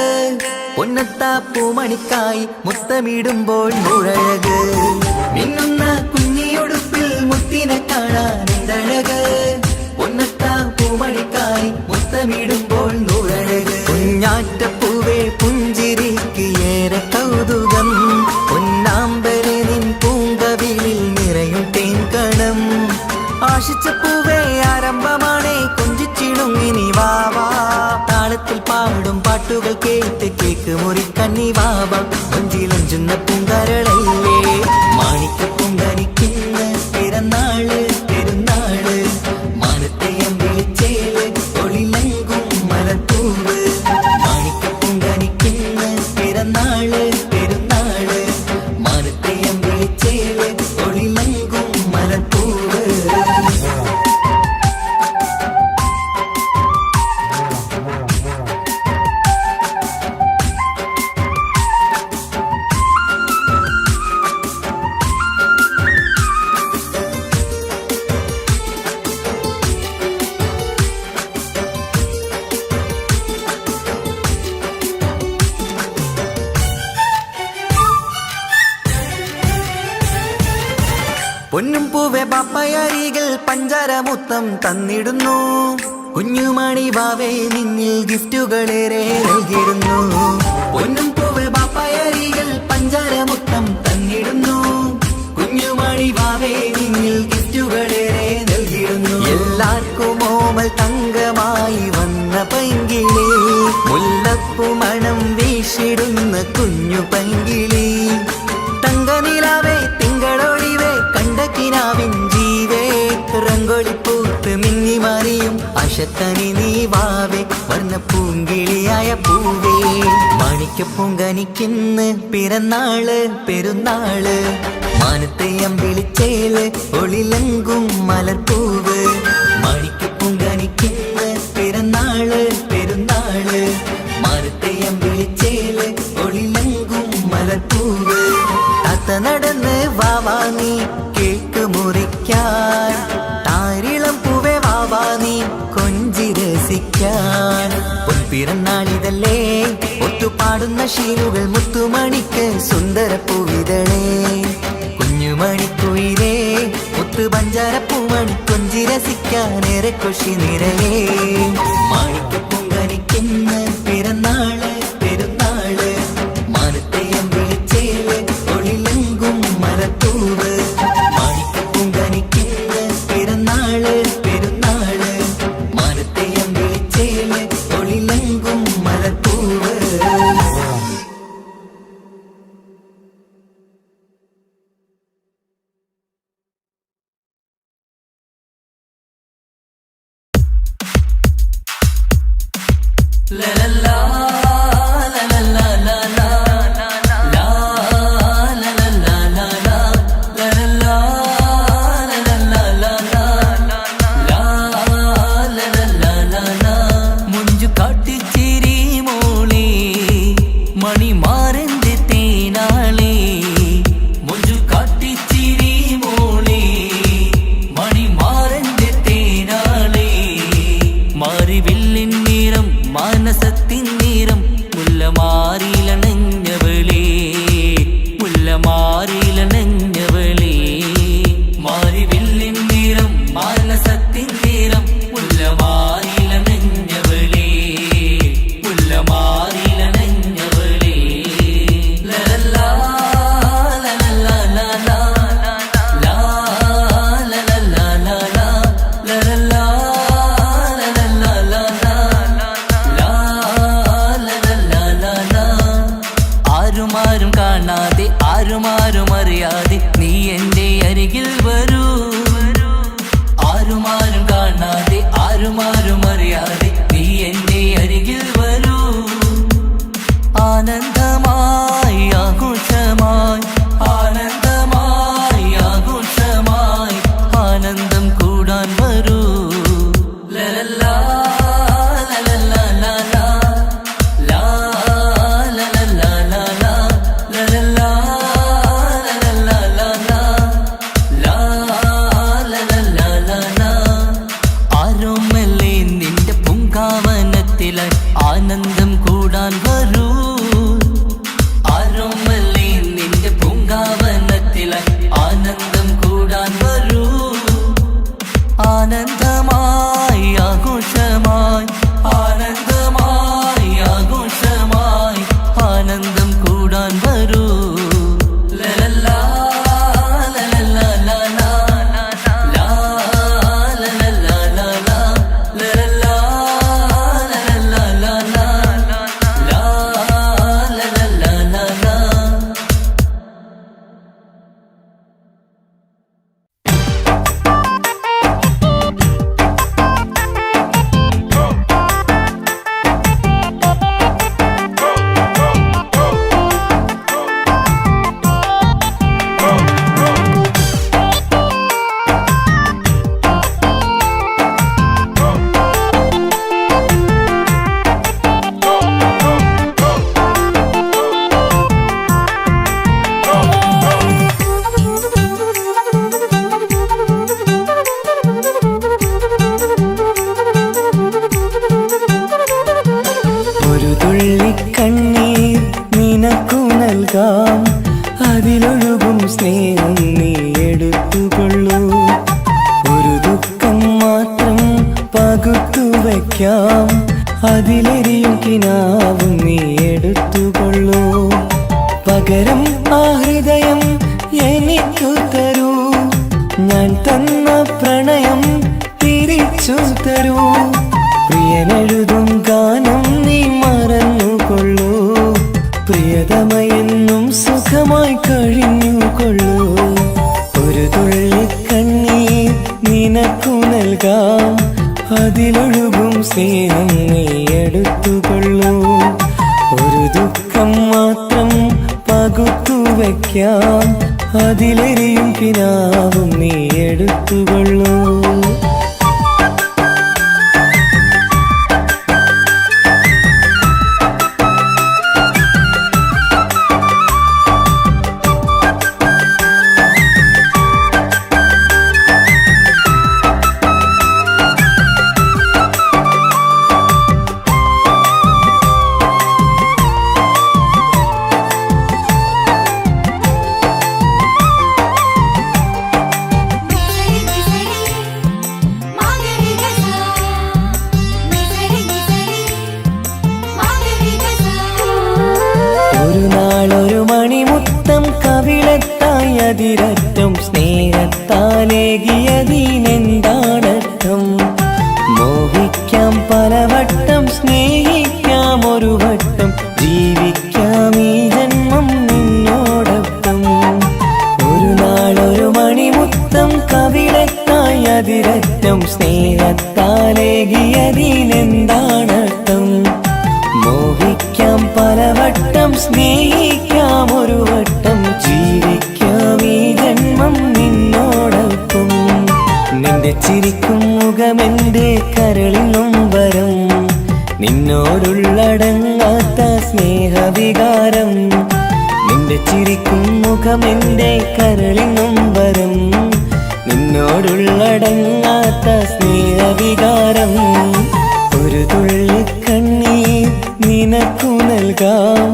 പൊന്നത്താ പൂമണിക്കായി മുത്തമിടുമ്പോൾ നൂഴഴക് മിന്നുന്ന കുഞ്ഞിയുടുപ്പിൽ മുത്തിനെ കാണാൻ എന്തഴക് പൊന്നത്താ പൂമണിക്കായി മുത്തമിടുമ്പോൾ നൂഴഴക് കുഞ്ഞാറ്റപ്പൂവേ പുഞ്ചിരിക്ക് ഏറെ കൗതുകം പൊന്നാമ്പരെ നിൻ പൂങ്കവിളിൽ നിറയും തേൻകണം ആശിച്ച പൂവേ ആരംഭമാണേ കൊഞ്ചിച്ചിടുങ്ങിനി വാവാ താളത്തിൽ പാടും പാട്ടുകൾ കേട്ട് കേക്ക് മുറിക്കണ്ണി വാവാ കൊഞ്ചിലഞ്ചുന്ന പൂങ്കരളല്ലേ മാണിക്കപ്പൂങ്കനിക്കിന്ന് പിറന്നാള് പെരുന്നാള് മാനത്തെയം വിളിച്ചേല് ഒളിലങ്കും മലർപ്പൂവ് മാണിക്കപ്പൂങ്കനിക്കിന്ന് പിറന്നാള് പെരുന്നാള് മാനത്തെയം വിളിച്ചേല് ഒളിലങ്കും മലർപ്പൂവ് പൊന്നും പൂവെ പാപ്പയരികൾ പഞ്ചാരമുത്തം തന്നിടുന്നു കുഞ്ഞുമണി വാവേ നിന്നിൽ ഗിഫ്റ്റുകളേറെ നൽകിയിരുന്നു പൊന്നും പൂവെ പാപ്പയരികൾ പഞ്ചാരമുത്തം തന്നിടുന്നു കുഞ്ഞുമണി വാവേ നിന്നിൽ ഗിഫ്റ്റുകളേറെ നൽകിയിരുന്നു എല്ലാവർക്കും ഓമൽ തങ്കമായി വന്ന പൈങ്കിളി മുല്ലപ്പൂ മണം വീശിടുന്ന കുഞ്ഞു പൈങ്കിളി തങ്കനിലാവേ തിങ്കളൊളിവേ കണ്ടക്കിനാവിൻ ജീവേ റംഗോളിപ്പൂത്ത് മിന്നി മാറിയും അശത്തനി നീ വാവേ വർണ്ണ പൂങ്കിളിയായ പൂവേ മാണിക്കപ്പൂങ്കനിക്കിന്ന് പിറന്നാള് പെരുന്നാള് മാനത്തെയം വിളിച്ചേല് ഒളിലങ്കും മലർപ്പൂവ് മാണിക്കപ്പൂങ്കനിക്കിന്ന് പിറന്നാള് പെരുന്നാള് മാനത്തെയം വിളിച്ചേല് ഒളിലങ്കും മലർപ്പൂവ് അത്ത നടന്ന് വാവാനി കേക്ക് മുറിക്കാൻ താരിളം പൂവേ വാവാനി കൊഞ്ചി രസിക്കാൻ പൊൻപിറന്നാളിതല്ലേ ഒത്തുപാടുന്ന ശീലുകൾ മുത്തുമണിക്ക് സുന്ദരപ്പൂവിതളേ കുഞ്ഞുമണിക്കുയിലേ മുത്തു പഞ്ചാരപ്പൂമണി കൊഞ്ചി രസിക്കാനേറെ കൊഷി നിറയേ മാണിക്കപ്പൂങ്കനിക്കിന്ന് പിറന്നാള് പെരുന്നാള് മാനത്തെയം വിളിച്ചേല് ഒളിലങ്കും മലർപ്പൂവ് മാണിക്കപ്പൂങ്കനിക്കിന്ന് പിറന്നാള് പെരുന്നാള് മാനത്തെയം വിളിച്ചേല് ഒളിലങ്കും മലർപ്പൂവ് മുഞ്ചു കാട്ടി ആരുമാരും അറിയാതെ നീ എന്റെ അരികിൽ വരൂ. ആനന്ദമായി ആഘോഷമായി ആനന്ദമായി ആഘോഷമായി ആനന്ദം കൂടാൻ വരൂ. ലലല്ലാ ലലല്ലാ ലലാ ലാ ലലല്ലാ ലലാ ലലല്ലാ ലലല്ലാ ലലാ ലാ ലലല്ലാ ലലാ. ആരോമല്ലേ നിന്റെ പൂങ്കാവനത്തിലെ ആനന്ദം കൂടാൻ വരൂ. ആരോമല്ലേ നിന്റെ പൂങ്കാവനത്തിലെ ആനന്ദം കൂടാൻ വരൂ. ആനന്ദമായി ആഘോഷമായി ആനന്ദമായി ആഘോഷമായി ആനന്ദം കൂടാൻ വരൂ. ലലല്ലാ ലലല്ലാ ലലാ ലാ ലലല്ലാ ലലാ ലലല്ലാ ലലല്ലാ ലലാ ലാ ലലല്ലാ ലലാ. ഒരു തുള്ളി കണ്ണീർ നിനക്കു നൽകാം, അതിലൊഴുകും സ്നേഹം നീ എടുത്തുകൊള്ളൂ. ഒരു ദുഃഖം മാത്രം പകുത്തു വയ്ക്കാം, അതിലെരിയും കിനാവും നീ എടുത്തുകൊള്ളൂ. പകരം ആ ഹൃദയം എനിക്കു തരൂ, ഞാൻ തന്ന പ്രണയം തിരിച്ചു തരൂ. പ്രിയനെഴുതും ഗാനം നീ മറന്നുകൊള്ളൂ, പ്രിയതമയെന്നും സുഖമായി കഴിഞ്ഞുകൊള്ളൂ. ഒരു തുള്ളി കണ്ണീർ നിനക്കു നൽകാം, അതിലൊഴുകും സ്നേഹം നീ എടുത്തുകൊള്ളൂ. ഒരു ദുഃഖം മാത്രം പകുത്തു വയ്ക്കാം, അതിലെരിയും കിനാവും നീ എടുത്തുകൊള്ളൂ. ഒരു നാളൊരു മണിമുത്തം കവിളത്തായി അതിരറ്റം സ്നേഹത്താലേകിയതിനെന്താണർത്ഥം? മോഹിക്കാം പലവട്ടം, സ്നേഹിക്കാം ഒരു വട്ടം, ജീവിക്കാം ഈ ജന്മം നിന്നോടൊപ്പം. ഒരു നാളൊരു മണിമുത്തം കവിളത്തായി അതിരറ്റം സ്നേഹത്താലേകിയതിനെന്താണർത്ഥം? മോഹിക്കാം പലവട്ടം, സ്നേഹിക്കാം ഒരു വട്ടം, ജീവിക്കാം ഈ ജന്മം നിന്നോടൊപ്പം. നിന്റെ ചിരിക്കും മുഖമെന്റെ കരളിനും വരം, നിന്നോടുള്ളടങ്ങാത്ത സ്നേഹവികാരം. നിന്റെ ചിരിക്കും മുഖമെന്റെ കരളിനും വരം, നിന്നോടുള്ളടങ്ങാത്ത സ്നേഹവികാരം. ഒരു തുള്ളി കണ്ണീർ നിനക്കു നൽകാം,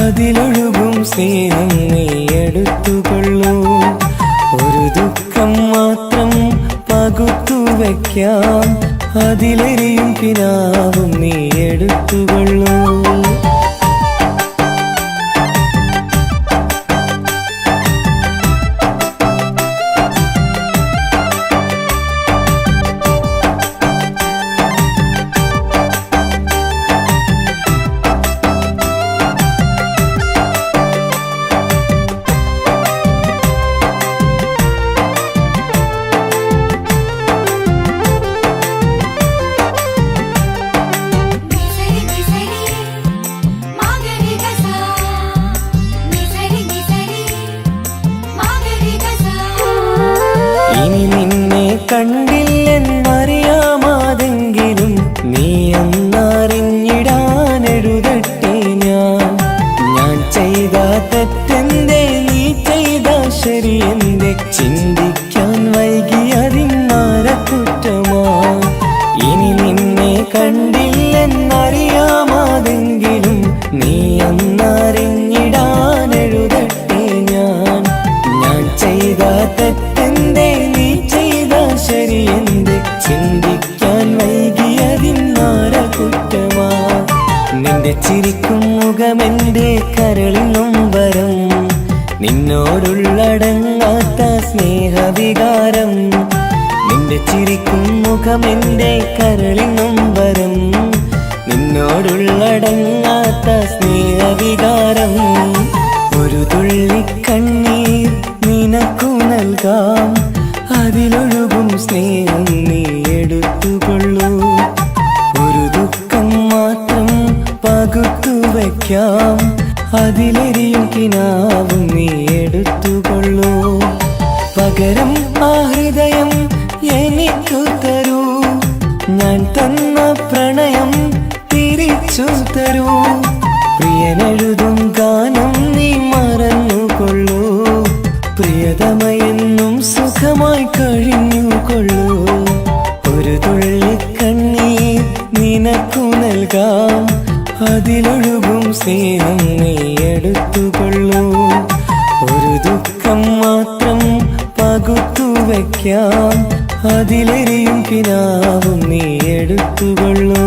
അതിലൊഴുകും സ്നേഹം നീ എടുത്തുകൊള്ളൂ. ഒരു ദുഃഖം മാത്രം പകുത്തു വയ്ക്കാം, അതിലെരിയും കിനാവും നീ എടുത്തുകൊള്ളൂ. കണ്ടില്ലെന്നറിയാമാതെങ്കിലും നീ അന്നറിഞ്ഞിടാനെഴുതട്ടെ ഞാൻ ചെയ്ത തെറ്റെന്തേ നീ ചെയ്ത ശരിയെന്തേ ചിന്തിക്കാൻ വൈകിയതിന്നാര കുറ്റമാ നിന്റെ ചിരിക്കും മുഖമെന്റെ കരളിൽ നൊമ്പരം നിന്നോടുള്ളടങ്ങാത്ത സ്നേഹവികാരം നിന്റെ ചിരിക്കും മുഖമെന്റെ കരളിൽ നൊമ്പരം നിന്നോടുള്ളടങ്ങാത്ത സ്നേഹവികാരം ഒരു തുള്ളി കണ്ണീർ നിനക്കു നൽകാം അതിലൊഴുകും സ്നേഹം നീ എടുത്തുകൊള്ളൂ ഒരു ദുഃഖം മാത്രം പകുത്തു വയ്ക്കാം അതിലെരിയും കിനാവും നീ എടുത്തുകൊള്ളൂ പകരം ആ ഹൃദയം എനിക്കു തരൂ ഞാൻ തന്ന പ്രണയം തിരിച്ചു തരൂ പ്രിയനെഴുതും ഗാനം നീ മറന്നുകൊള്ളൂ പ്രിയതമയെന്നും സുഖമായി കഴിഞ്ഞുകൊള്ളൂ ഒരു തുള്ളി കണ്ണീർ നിനക്കു നൽകാം അതിലൊഴുകും സ്നേഹം നീ എടുത്തുകൊള്ളൂ ഒരു ദുഃഖം മാത്രം പകുത്തു വയ്ക്കാം അതിലെരിയും കിനാവും നീ എടുത്തുകൊള്ളൂ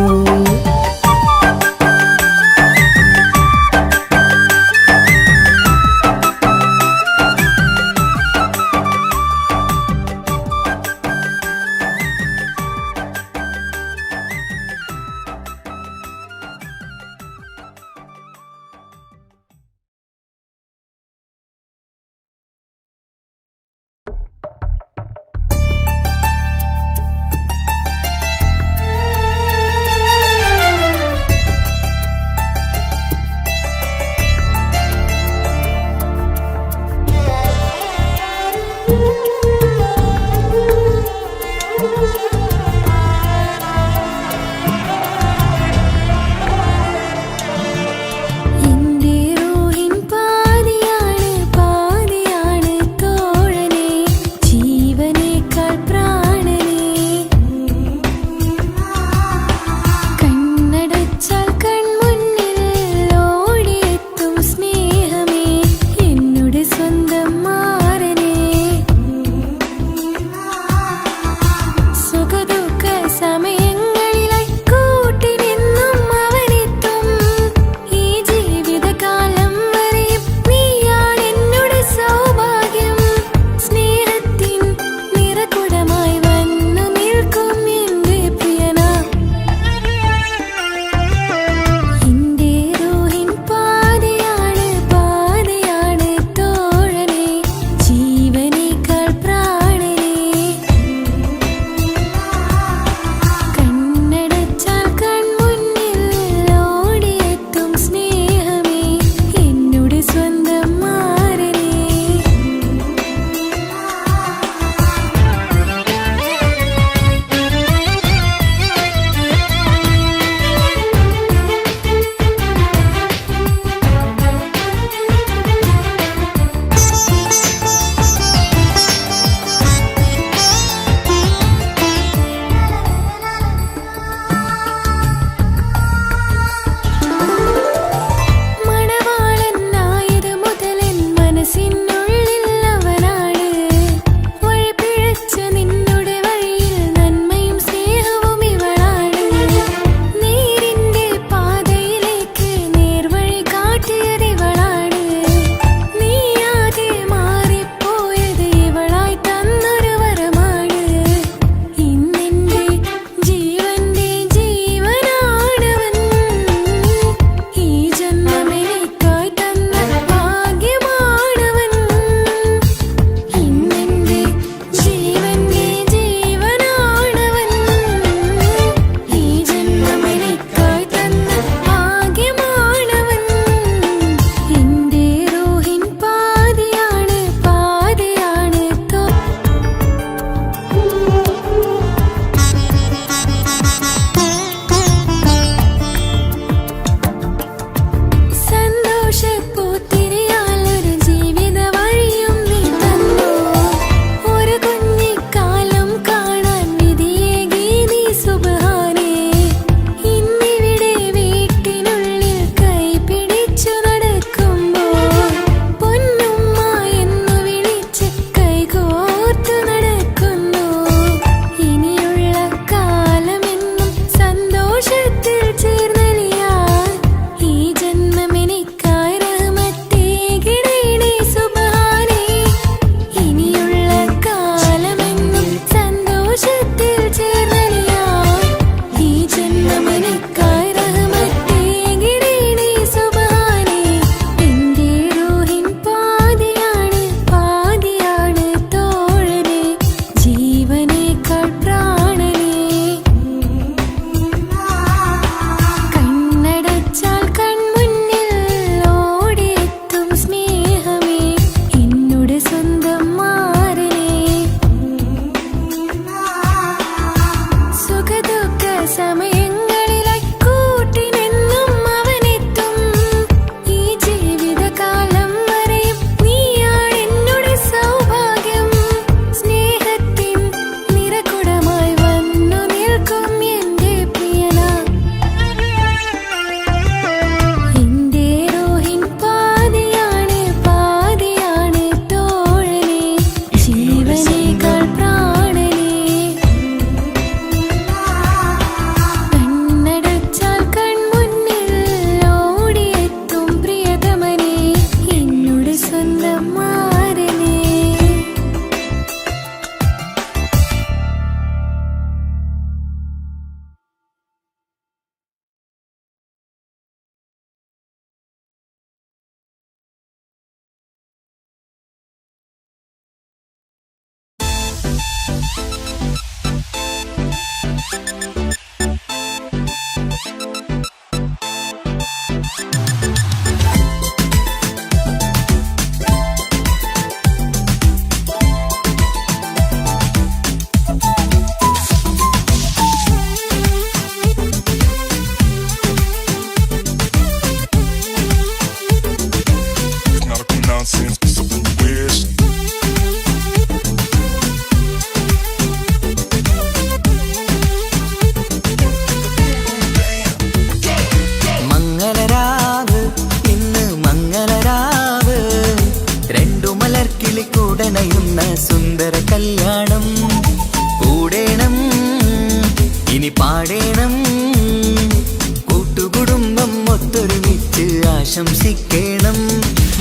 ആശംസിക്കണം.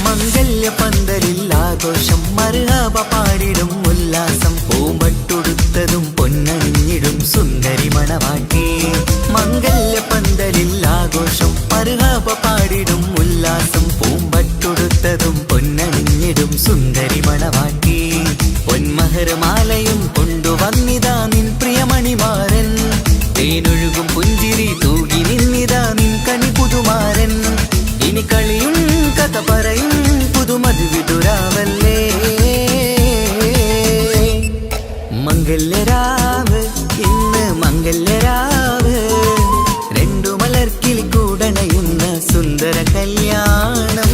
മംഗല്യ പന്തലിൽ ആഘോഷം മർഹബ പാടിടും ഉല്ലാസം. പൂമ്പട്ടുടുത്തതും പൊന്നണിഞ്ഞിടും സുന്ദരി മണവാട്ടി. മംഗല്യ പന്തലിൽ ആഘോഷം മർഹബ പാടിടും ഉല്ലാസം. പൂമ്പട്ടുടുത്തതും പൊന്നണിഞ്ഞിടും സുന്ദരി മണവാട്ടി. പൊന്മഹർമാലയും കൊണ്ടുവന്നിതാ നിൻ പ്രിയമണിമാരൻ. തേനൊഴുകും പുഞ്ചിരി തൂകി നിന്നിതാ നിൻ കണി പുതുമാരൻ. ഇനി കളിയും കഥ പറയും പുതുമധുവിതുരാവല്ലേ. മംഗല്യരാവ് ഇന്ന് മംഗല്യരാവ്. രണ്ടു മലർക്കിളി കൂടണയുന്ന സുന്ദര കല്യാണം.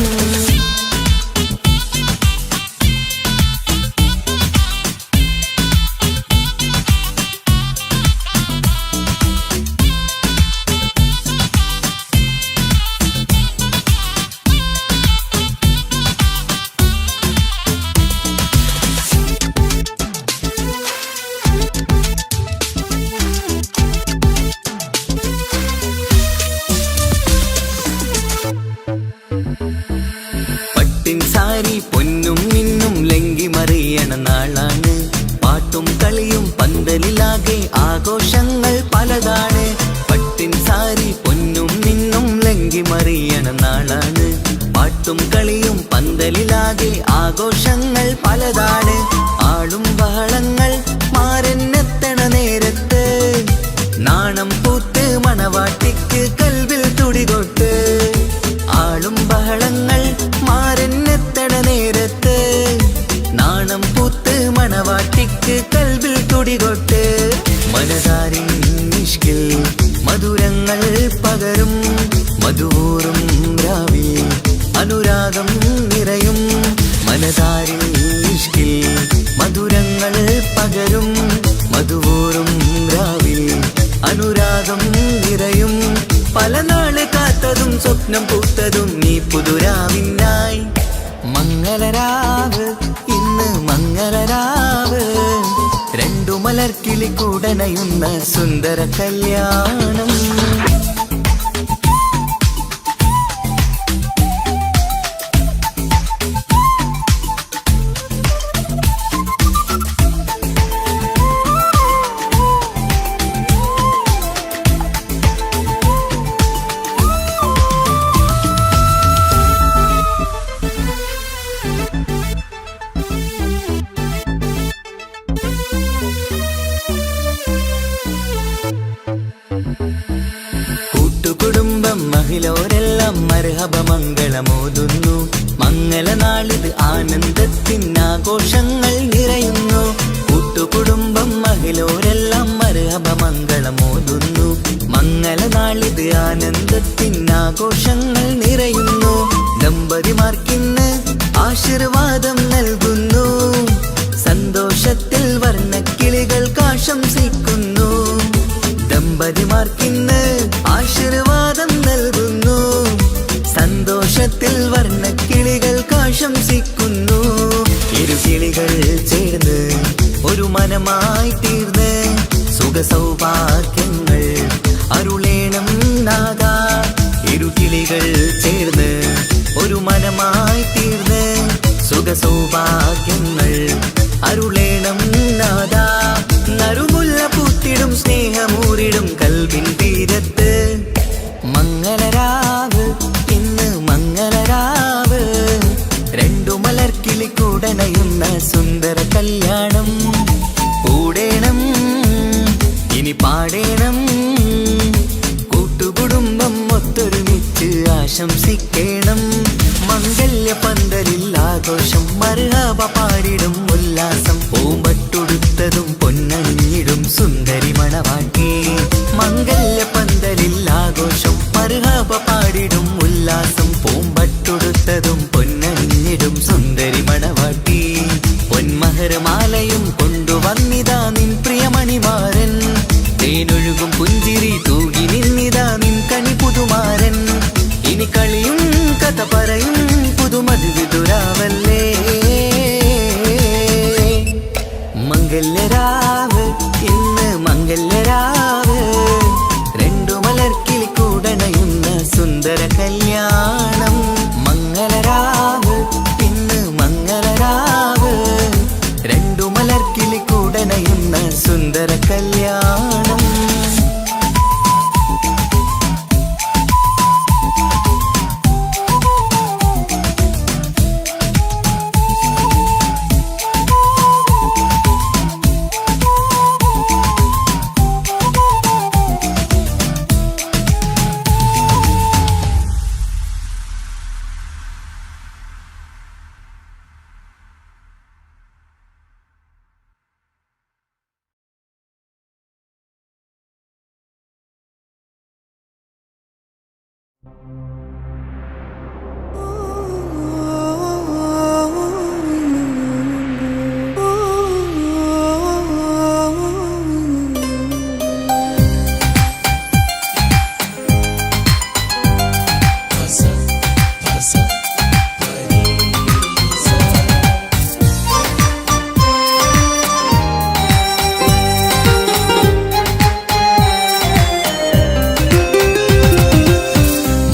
സാരി പൊന്നും മിന്നും ലങ്കി മറിയണ നാളാണ്. പാട്ടും കളിയും പന്തലിലാകെ ആഘോഷങ്ങൾ പലതാണ്. പട്ടിൻ സാരി പൊന്നും മിന്നും ലങ്കി മറിയണ നാളാണ്. പാട്ടും കളിയും പന്തലിലാകെ ആഘോഷങ്ങൾ പലതാണ്. ആളും ബഹളങ്ങൾ മാരെന്നെത്തണ നേരത്ത്. നാണം പൂത്ത് മണവാട്ടിക്ക് കൽവിൽ തുടികൊട്ട്. ആളും ബഹളങ്ങൾ മാരെന്നെത്തണ നേരത്ത്. നാണം പൂത്ത് മണവാട്ടിക്ക് കൽവിൽ തുടികൊട്ട്. മനതാരിൻ നിഷ്കിൽ മധുരങ്ങൾ പകരും. മധുവൂറും രാവിൽ അനുരാഗം നിറയും. മനതാരിൻ നിഷ്കിൽ മധുരങ്ങൾ പകരും. മധുവൂറും രാവിൽ അനുരാഗം നിറയും. പല നാള് കാത്തതും സ്വപ്നം പൂത്തതും നീ പുതുരാവിനായി. മംഗളരാവ് ഇന്ന് മംഗളരാവ്. രണ്ടു മലർക്കിളി കൂടണയുന്ന സുന്ദര കല്യാണം. കൂട്ടുകുടുംബം മഹിളോരെല്ലാം മർഹബ മംഗളമോതുന്നു. മംഗളനാളിത് ആനന്ദത്തിനാഘോഷങ്ങൾ നിറയുന്നു. കൂട്ടുകുടുംബം മഹിളോരെല്ലാം മർഹബ മംഗളമോതുന്നു. മംഗളനാളിത് ആനന്ദത്തിനാഘോഷങ്ങൾ നിറയുന്നു. ദമ്പതിമാർക്കിന്ന് ആശീർവാദം നൽകുന്നു. സന്തോഷത്തിൽ വർണ്ണക്കിളികൾക്ക് ആശംസിക്കുന്നു. ദമ്പതിമാർക്കിന്ന് ആശീർവാദം നൽകുന്നു. സന്തോഷത്തിൽ വർണ്ണക്കിളികൾക്ക് ആശംസിക്കുന്നു. ഇരുകിളികൾ ചേർന്ന് ഒരു മനമായി തീർന്ന് സുഖസൗഭാഗ്യങ്ങൾ അരുളേണം നാദാ. ഇരുകിളികൾ ചേർന്ന് ഒരു മനമായി തീർന്ന് സുഖസൗഭാഗ്യങ്ങൾ അരുളേണം നാദാ. നറുമുല്ല പൂത്തിടും സ്നേഹമൂരിടും കൽവിൻ തീരത്ത്. മംഗളരാവ് ഇന്ന് മംഗളരാവ്. രണ്ടു മലർക്കിളി കൂടണയുന്ന സുന്ദര കല്യാണം. കൂടേണം ഇനി പാടേണം. കൂട്ടുകുടുംബം ഒത്തൊരുമിച്ച് ആശംസിക്കണം. മംഗല്യ പന്തലിൽ ആഘോഷം മർഹബ പാടിടും ഉല്ലാസം. പൂമ്പട്ടുടുത്തതും പൊന്നണിഞ്ഞിടും സുന്ദരി മണവാട്ടി. മംഗല്യ പന്തലിൽ ആഘോഷം മർഹബ പാടിടും ഉല്ലാസം. പൂമ്പട്ടുടുത്തതും പൊന്നണിഞ്ഞിടും സുന്ദരി മണവാട്ടി. പൊന്മഹർമാലയും കൊണ്ടുവന്നിതാ നിൻ പ്രിയമണിമാരൻ. തേനൊഴുകും പുഞ്ചിരി തൂകി നിന്നിതാ നിൻ കണി പുതുമാരൻ. ഇനി കളിയും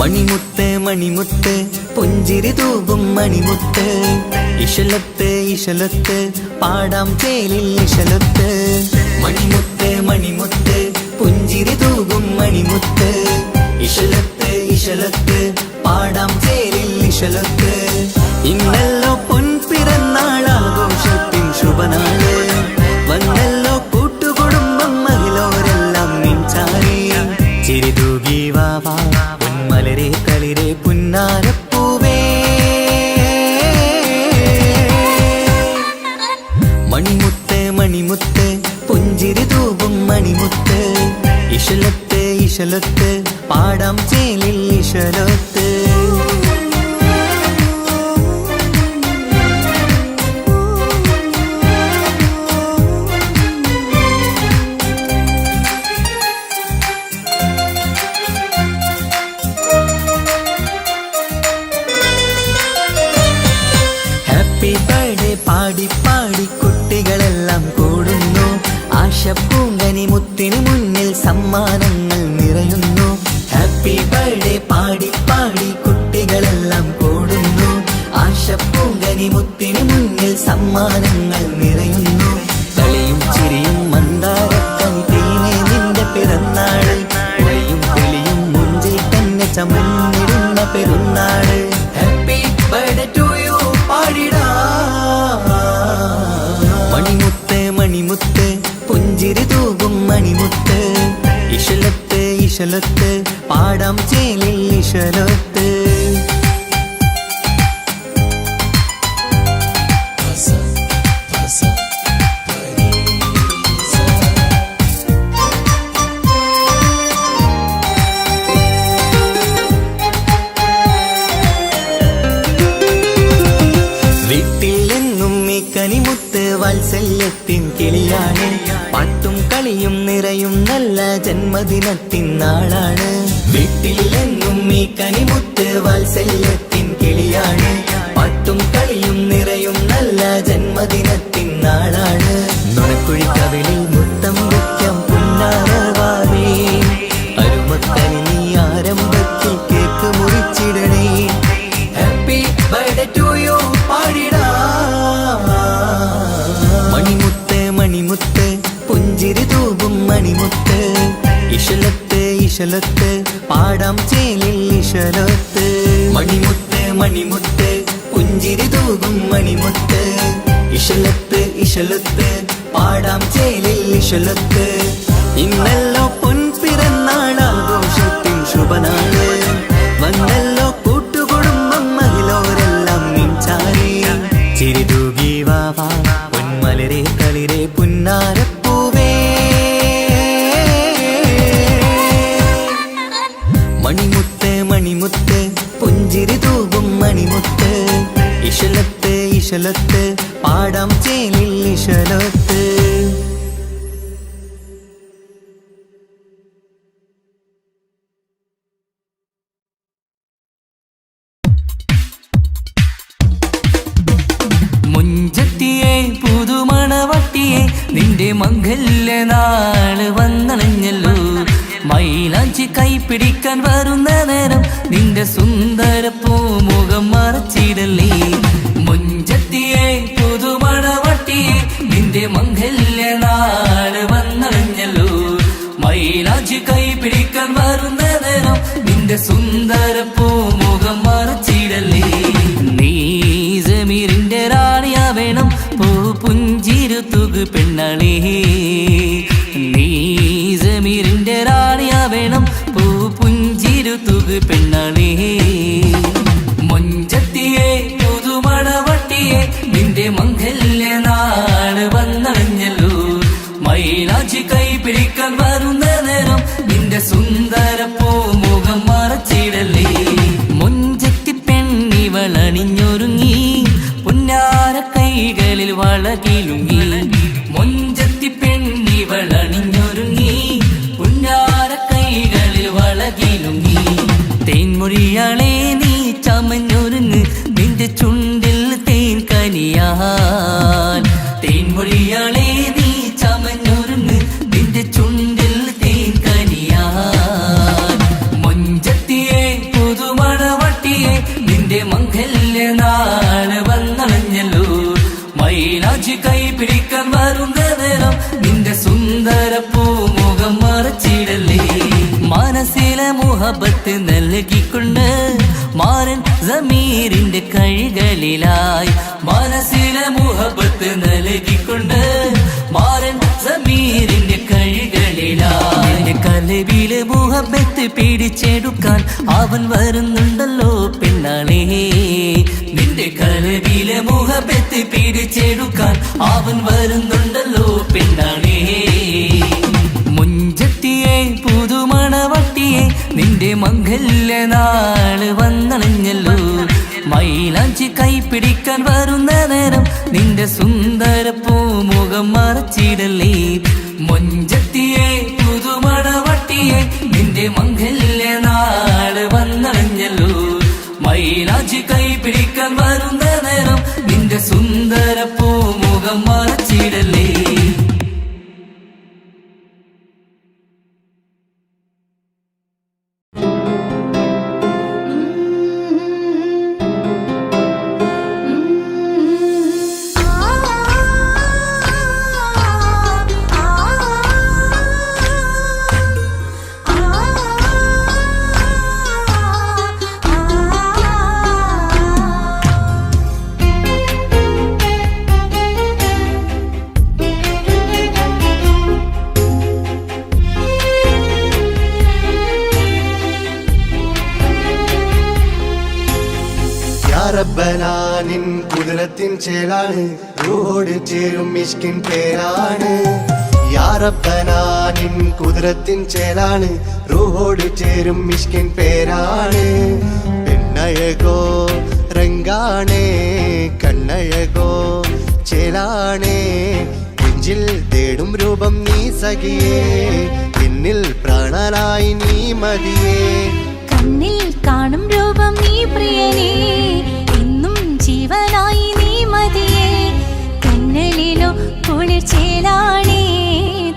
മണിമുത്ത് മണിമുത്ത് പുഞ്ചിരി തൂകും മണിമുത്ത് ഇശലത്ത് ഇശലത്ത് പാടാം ചേലിൽ ഇശലത്ത് മണിമുത്ത് മണിമുത്ത് പുഞ്ചിരി തൂകും മണിമുത്ത് ഇശലത്ത് ഇശലത്ത് പാടാം ചേലിൽ ഇശലത്ത് ഇന്നല്ലോ പൊൻപിറന്നാളാഘോഷത്തിൻ ശുഭനാള് വന്നല്ലോ കൂട്ടുകുടുംബം മഹിളോരെല്ലാം നിൻചാരി ചിരിതൂകി വാവാ പൊന്മലരെ കളിരെ പുന്നാരപ്പൂവേ മണിമുത്ത് മണിമുത്ത് പുഞ്ചിരി തൂകും മണിമുത്ത് ഇശലത്ത് ഇശലത്ത് പാടാം ചേലിൽ ഇശലത്ത് ഹാപ്പി ബർത്ത്ഡേ പാടി പാടി കുട്ടികളെല്ലാം കൂടുന്നു ആശപ്പൂങ്കനി മുത്തിന് മുന്നിൽ സമ്മാനങ്ങൾ നിറയുന്നു ഹാപ്പി ബർത്ത്ഡേ പാടി പാടി കുട്ടികളെല്ലാം കൂടുന്നു ആശപ്പൂങ്കനി മുത്തിന് മുന്നിൽ സമ്മാനങ്ങൾ നിറയുന്നു കളിയും ചിരിയും മന്ദാരക്കനി തേനെ നിന്റെ പിറന്നാള് ഒളിയും തെളിയും മുഞ്ചിൽ തന്നെ ചമന്നിടുന്ന പെരുന്നാള് ഹാപ്പി ബർത്ത്ഡേ ടു യു പാടിടാ മണിമുത്ത് മണിമുത്ത് പുഞ്ചിരി തൂകും മണിമുത്ത് ഇശലത്ത് ഇശലത്ത് പാടാം ചേലിൽ ഇശലത്ത് വീട്ടിലെന്നും ഈ കനിമുത്ത് വാത്സല്യത്തിൻ കിളിയാണ് പാട്ടും കളിയും നിറയും നല്ല ജന്മദിനത്തിൻ നാളാണ് വീട്ടിലെന്നും ഈ കനിമുത്ത് വാത്സല്യത്തിൻ കിളിയാണ് പാട്ടും കളിയും നിറയും നല്ല ജന്മദിനത്തിൻ നാളാണ് നുണക്കുഴിക്കവിളിൽ മുത്തം വയ്ക്കാം പുന്നാരവാവേ അരുമക്കനി നീ ആരംഭത്തിൽ കേക്ക് മുറിച്ചിടണേ ഹാപ്പി ബർത്ത്ഡേ ടു യു പാടിടാ മണിമുത്ത് മണിമുത്ത് പുഞ്ചിരി തൂകും മണിമുത്ത് ഇശലത്ത് ഇശലത്ത് പാടാം ചേലിൽ ഇശലത്ത് മണിമുത്ത് മണിമുത്ത് പുഞ്ചിരി തൂകും മണിമുത്ത് ഇശലത്ത് ഇശലത്ത് പാടാം ചേലിൽ ഇശലത്ത് ഇന്നല്ലോ പൊൻപിറന്നാളാഘോഷത്തിൻ ശുഭനാള് വന്നല്ലോ കൂട്ടുകുടുംബം മഹിളോരെല്ലാം നിൻചാരി ചിരിതൂകി വാവാ പൊന്മലരെ കളിരെ പുന്നാരപ്പൂവേ മണിമുത്ത് മണിമുത്ത് പുഞ്ചിരി തൂകും മണിമുത്ത് ഇശലത്ത് ഇശലത്ത് പാടാം ചേലിൽ ഇശലത്ത് മുഞ്ചത്തിയെ പുതുമണവട്ടിയെ നിന്റെ മംഗല്യ നാള് വന്നണഞ്ഞല്ലോ മൈലാഞ്ചി കൈപ്പിടിക്കാൻ വരുന്ന നേരം നിന്റെ സുന്ദര പൂമുഖം മറച്ചിടല്ലേ മുഞ്ചത്തിയെ പുതുമണവട്ടിയെ നിന്റെ മംഗല്യ നാള് വന്നണഞ്ഞല്ലോ മൈലാഞ്ചി കൈപ്പിടിക്കാൻ വരുന്ന നേരം നിന്റെ സുന്ദര പൂമുഖം മറച്ചിടല്ലേ നീ ജമീറിന്റെ റാണിയാ വേണം പൂ പുഞ്ചിരു തുകു പെണ്ണളേ നീ ജമീറിന്റെ റാണിയാ വേണം പൂ പുഞ്ചിരു തുകു പെണ്ണളേ മുഞ്ചത്തിയെ പുതുമണവട്ടിയെ നിന്റെ മംഗല്യ നാള് വന്നണഞ്ഞല്ലോ മൈലാഞ്ചി കൈപിടിക്കാൻ വരുന്ന നേരം നിന്റെ സുന്ദര പൂമുഖം മറച്ചിടല്ലേ വളകിലുങ്ങി മൊഞ്ചത്തി പെണ്ണിവളണിഞ്ഞൊരുങ്ങി പുന്നാര കൈകളിൽ വളകിലുങ്ങി തേൻമൊഴിയാളെ നീ ചമഞ്ഞൊരുങ്ങ് നിന്റെ ചുണ്ടിൽ തേൻ കനിയാൻ തേൻമൊഴിയാളെ നീ ചമഞ്ഞൊരുങ്ങ് നിന്റെ ചുണ്ടിൽ തേൻ കനിയാൻ മൊഞ്ചത്തിയെ പുതുമണവട്ടിയെ നിന്റെ മംഗല്യ നാള് വന്നണഞ്ഞല്ലോ മൈലാഞ്ചി കൈ പിടിക്കാൻ വരുന്ന നേരം നിന്റെ സുന്ദര പൂമുഖം മറച്ചിടല്ലേ മനസ്സിലെ മുഹബത്ത് നൽകിക്കൊണ്ട് മാരൻ സമീറിന്റെ കൈകളിലായി മനസ്സിലെ മുഹബത്ത് നൽകിക്കൊണ്ട് മാരൻ സമീറിന്റെ കൈകളിലായി കലവിലെ മുഹബത്ത് പിടിച്ചെടുക്കാൻ അവൻ വരുന്നുണ്ടല്ലോ പെണ്ണാളേ നിന്റെ കലവിലെ മുഹബത്ത് പിടിച്ചെടുക്കാൻ അവൻ വരുന്നുണ്ടല്ലോ പെണ്ണാളേ മുഞ്ചത്തിയെ പുതുമണവട്ടിയെ നിന്റെ മംഗല്യ നാള് വന്നണഞ്ഞല്ലോ മൈലാഞ്ചി കൈ പിടിക്കാൻ വരുന്ന നേരം നിന്റെ സുന്ദര പൂമുഖം മറച്ചിടല്ലേ മുഞ്ചത്തിയെ പുതുമണവട്ടിയെ നിന്റെ മംഗല്യ നാള് വന്നണഞ്ഞല്ലോ മൈലാഞ്ചി കൈ പിടിക്കാൻ വരുന്ന നേരം നിന്റെ സുന്ദര പൂമുഖം മറച്ചിടല്ലേ റബ്ബനാനിൻ കുതിരത്തിൻ ചേലാണ് റൂഹോട് ചേരും മിഷ്കിൻ പേരാണ് യാ റബ്ബനാനിൻ കുതിരത്തിൻ ചേലാണ് റൂഹോട് ചേരും മിഷ്കിൻ പേരാണ് പെണ്ണഴകോ രംഗാണേ കണ്ണഴകോ ചേലാണേ നെഞ്ചിൽ തേടും രൂപം നീ സഖിയേ എന്നിൽ പ്രാണനായി നീ മതിയേ കണ്ണിൽ കാണും രൂപം നീ പ്രിയനേ ഇന്നും ജീവനായി നീ മതിയേ കണ്ണലിലോ കുളിർച്ചേലാണേ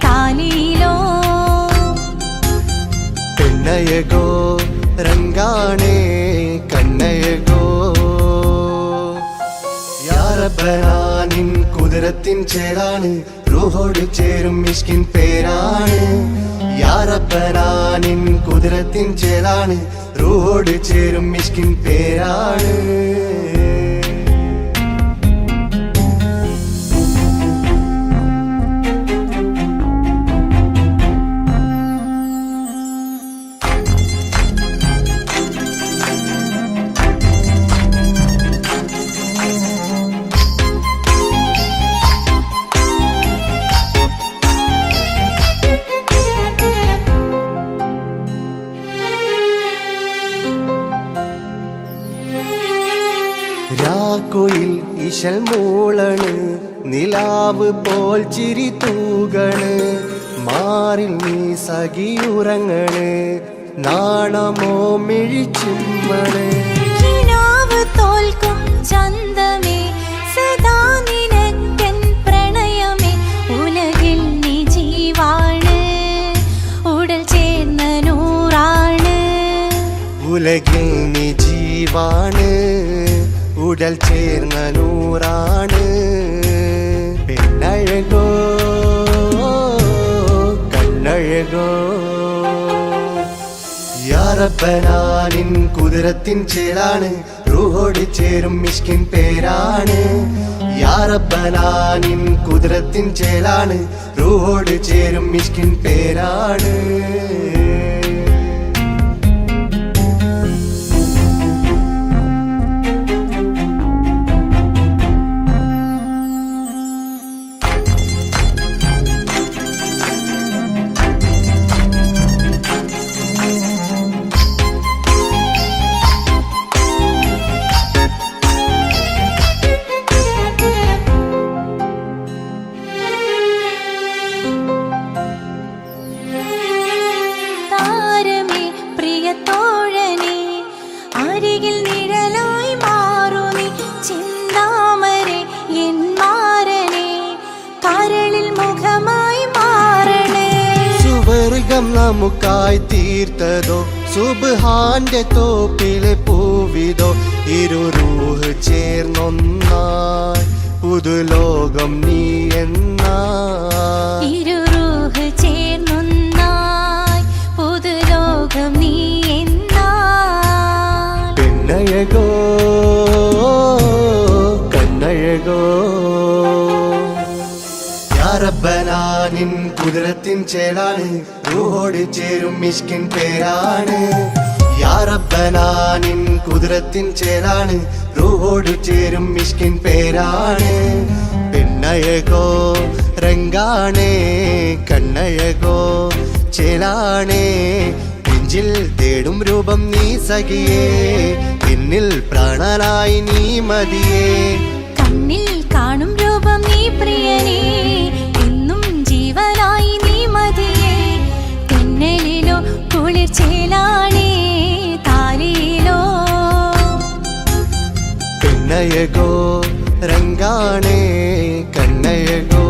താലിയിലോ പെണ്ണഴകോ രംഗാണേ കണ്ണഴകോ യാ റബ്ബനാനിൻ കുതിരത്തിൻ ചേലാണ് റൂഹോട് ചേരും മിഷ്കിൻ പേരാണ് യാ റബ്ബനാനിൻ കുതിരത്തിൻ ചേലാണ് റൂഹോട് ചേരും മിഷ്കിൻ പേരാണ് രാക്കുയിൽ ഇശൽ മൂളണ് നിലാവ് പോൽ ചിരി തൂകണ് മാറിൽ നീ സഖിയുറങ്ങണ് നാണമോ മിഴിച്ചുമ്മണ് കിനാവ് തോൽക്കും ചന്തമേ സദാ നിനക്കൻ പ്രണയമേ ഉലകിൽ നീ ജീവാണ് ഉടൽ ചേർന്ന നൂറാണ് ഉലകിൽ നീ ജീവാണ് ഉടൽ ചേർന്ന നൂറാണ് പെണ്ണഴകോ കണ്ണഴകോ യാ റബ്ബനാനിൻ കുതിരത്തിൻ ചേലാണ് റൂഹോട് ചേരും മിഷ്കിൻ പേരാണ് യാ റബ്ബനാനിൻ കുതിരത്തിൻ ചേലാണ് റൂഹോട് ചേരും മിഷ്കിൻ പേരാണ് നമുക്കായി തീർത്തതോ സുബ്ഹാന്റെ തോപ്പിലെ പൂവിതോ ഇരു റൂഹ് ചേർന്നൊന്നായി പുതുലോകം നീ എന്നായി ഇരു റൂഹ് ചേർന്നൊന്നായി പുതുലോകം നീ എന്നായി പെണ്ണഴകോ കണ്ണഴകോ യാ റബ്ബനാ നിൻ കുദ്റത്തിൻ ചേലാണ് റൂഹോട് ചേരും മിഷ്കിൻ പേരാണ് യാ റബ്ബനാ നിൻ കുദ്റത്തിൻ ചേലാണ് റൂഹോട് ചേരും മിഷ്കിൻ പേരാണ് പെണ്ണഴകോ രംഗാണേ കണ്ണഴകോ ചേലാണേ നെഞ്ചിൽ തേടും രൂപം നീ സഖിയേ എന്നിൽ പ്രാണനായി നീ മതിയേ കണ്ണിൽ കാണും രൂപം നീ പ്രിയനേ എന്നും ജീവനായി നീ മതിയേ തെന്നലിലോ കുളിർ ചേലാണേ താലിയിലോ പെണ്ണഴകോ രംഗാണേ കണ്ണഴകോ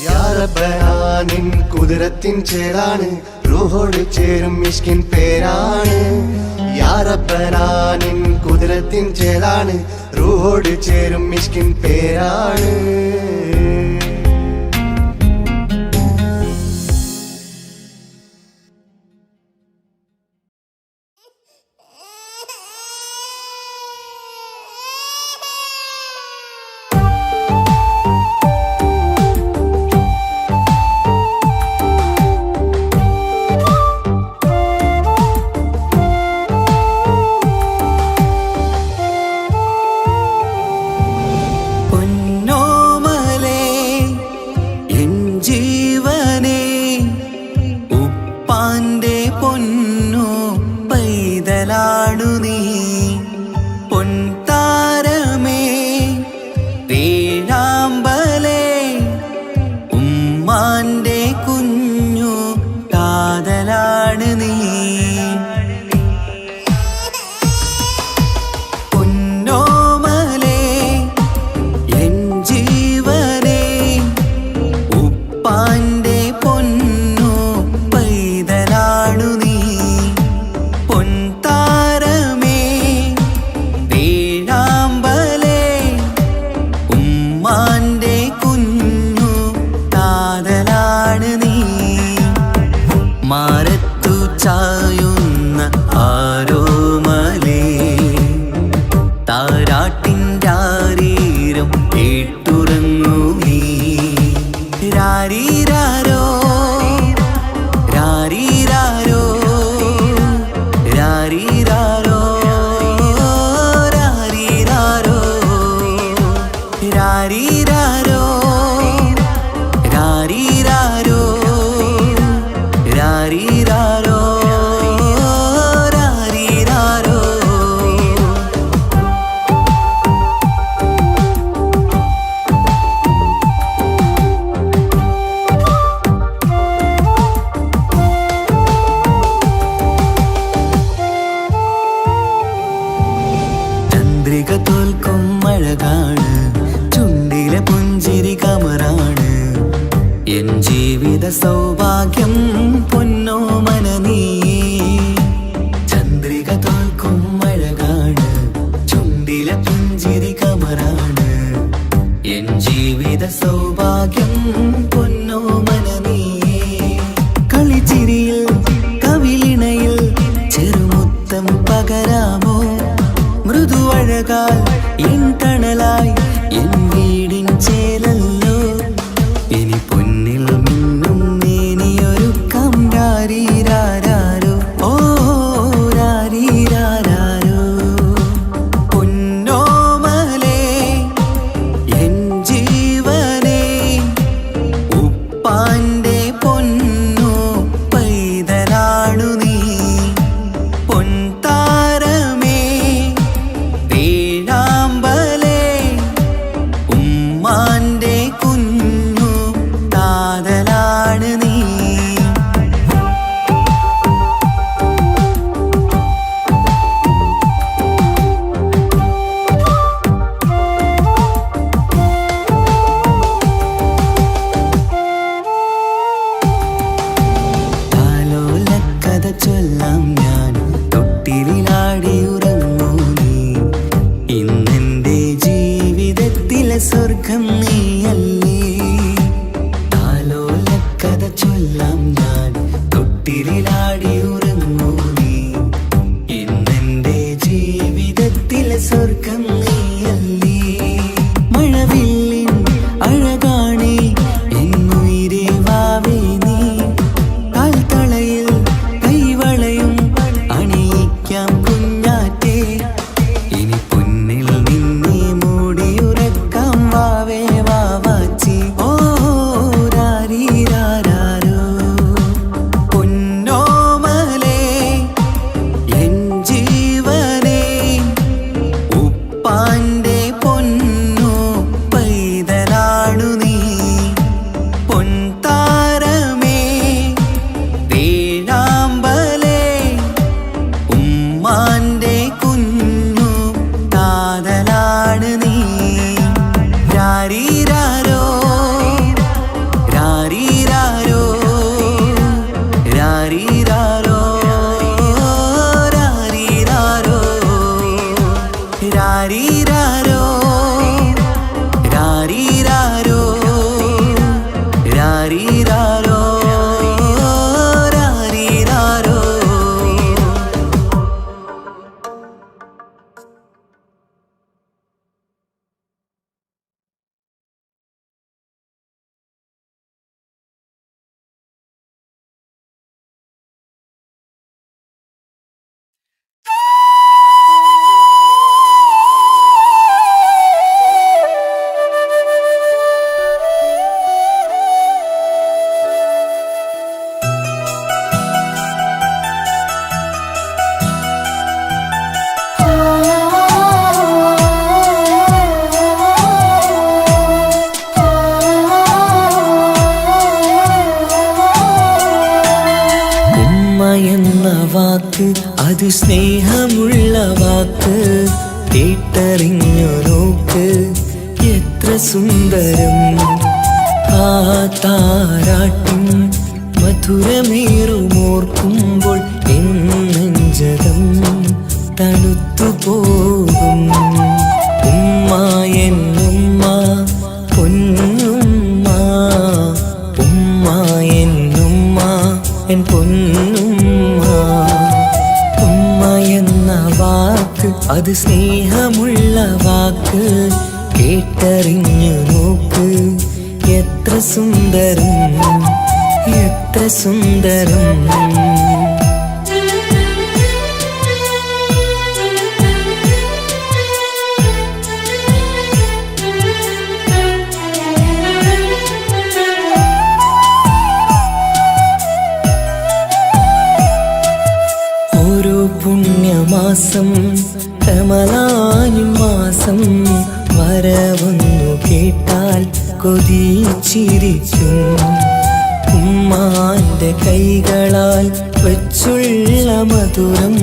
യാ റബ്ബനാ നിൻ കുദ്റത്തിൻ ചേലാണ് റൂഹോട് ചേരും മിഷ്കിൻ പേരാണ് യാ റബ്ബനാ നിൻ കുദ്റത്തിൻ ചേലാണ് റൂഹോട് ചേരും മിഷ്കിൻ പേരാണ് സൗഭാഗ്യം പൊന്നോമന തൊട്ടിലാടി ഉറങ്ങൂ നീ എന്നെന്റെ ജീവിതത്തിലെ സ്വർഗം നീയല്ലേ മഴവില്ലിൻ അഴകാണേ എന്നുയിരേ വാവേ നീ കാൽത്തളയിൽ കൈവളയും അണിയിക്കാം കുഞ്ഞാറ്റേ ഇനി പൊന്നിൽ നിന്നെ മൂടിയുറക്കാം വാവേ വാവാച്ചി ഓ രാരീരാരോ പൊന്നോമലേ എൻ ജീവനേ ഉപ്പാന്റെ പൊന്നു പൈതലാണു നീ പൊൻതാരമേ വേഴാമ്പലേ ഉമ്മാന്റെ കുഞ്ഞു കാതലാണ് നീ രാരീരാരോ രാരീരാരോ രാരീരാരോ രാരീരാരോ രാരീരാരോ രാരീരാരോ രാരീരാരോ രാരീരാരോ എന്ന വാക്ക് അത് സ്നേഹമുള്ള വാക്ക് കേട്ടറിഞ്ഞു നോക്ക് എത്ര സുന്ദരം ആ താരാട്ടും മധുരമേറുമോർക്കുമ്പോൾ എൻ നെഞ്ചകം തണുത്തു പോകും ഉമ്മ എന്നുമ്മ പൊന്നുമ്മ ഉമ്മ എന്നുമ്മ എൻ പൊന്നുമ്മ ഉമ്മ എന്ന വാക്ക് അത് സ്നേഹമുള്ള വാക്ക് കേട്ടറിഞ്ഞു നോക്ക് എത്ര സുന്ദരം എത്ര സുന്ദരം ഓരോ പുണ്യമാസം റമളാനിൻ മാസം വരവൊന്നു കേട്ടാൽ കൊതിച്ചിരിക്കും ഉമ്മാന്റെ കൈകളാൽ വച്ചുള്ള മധുരം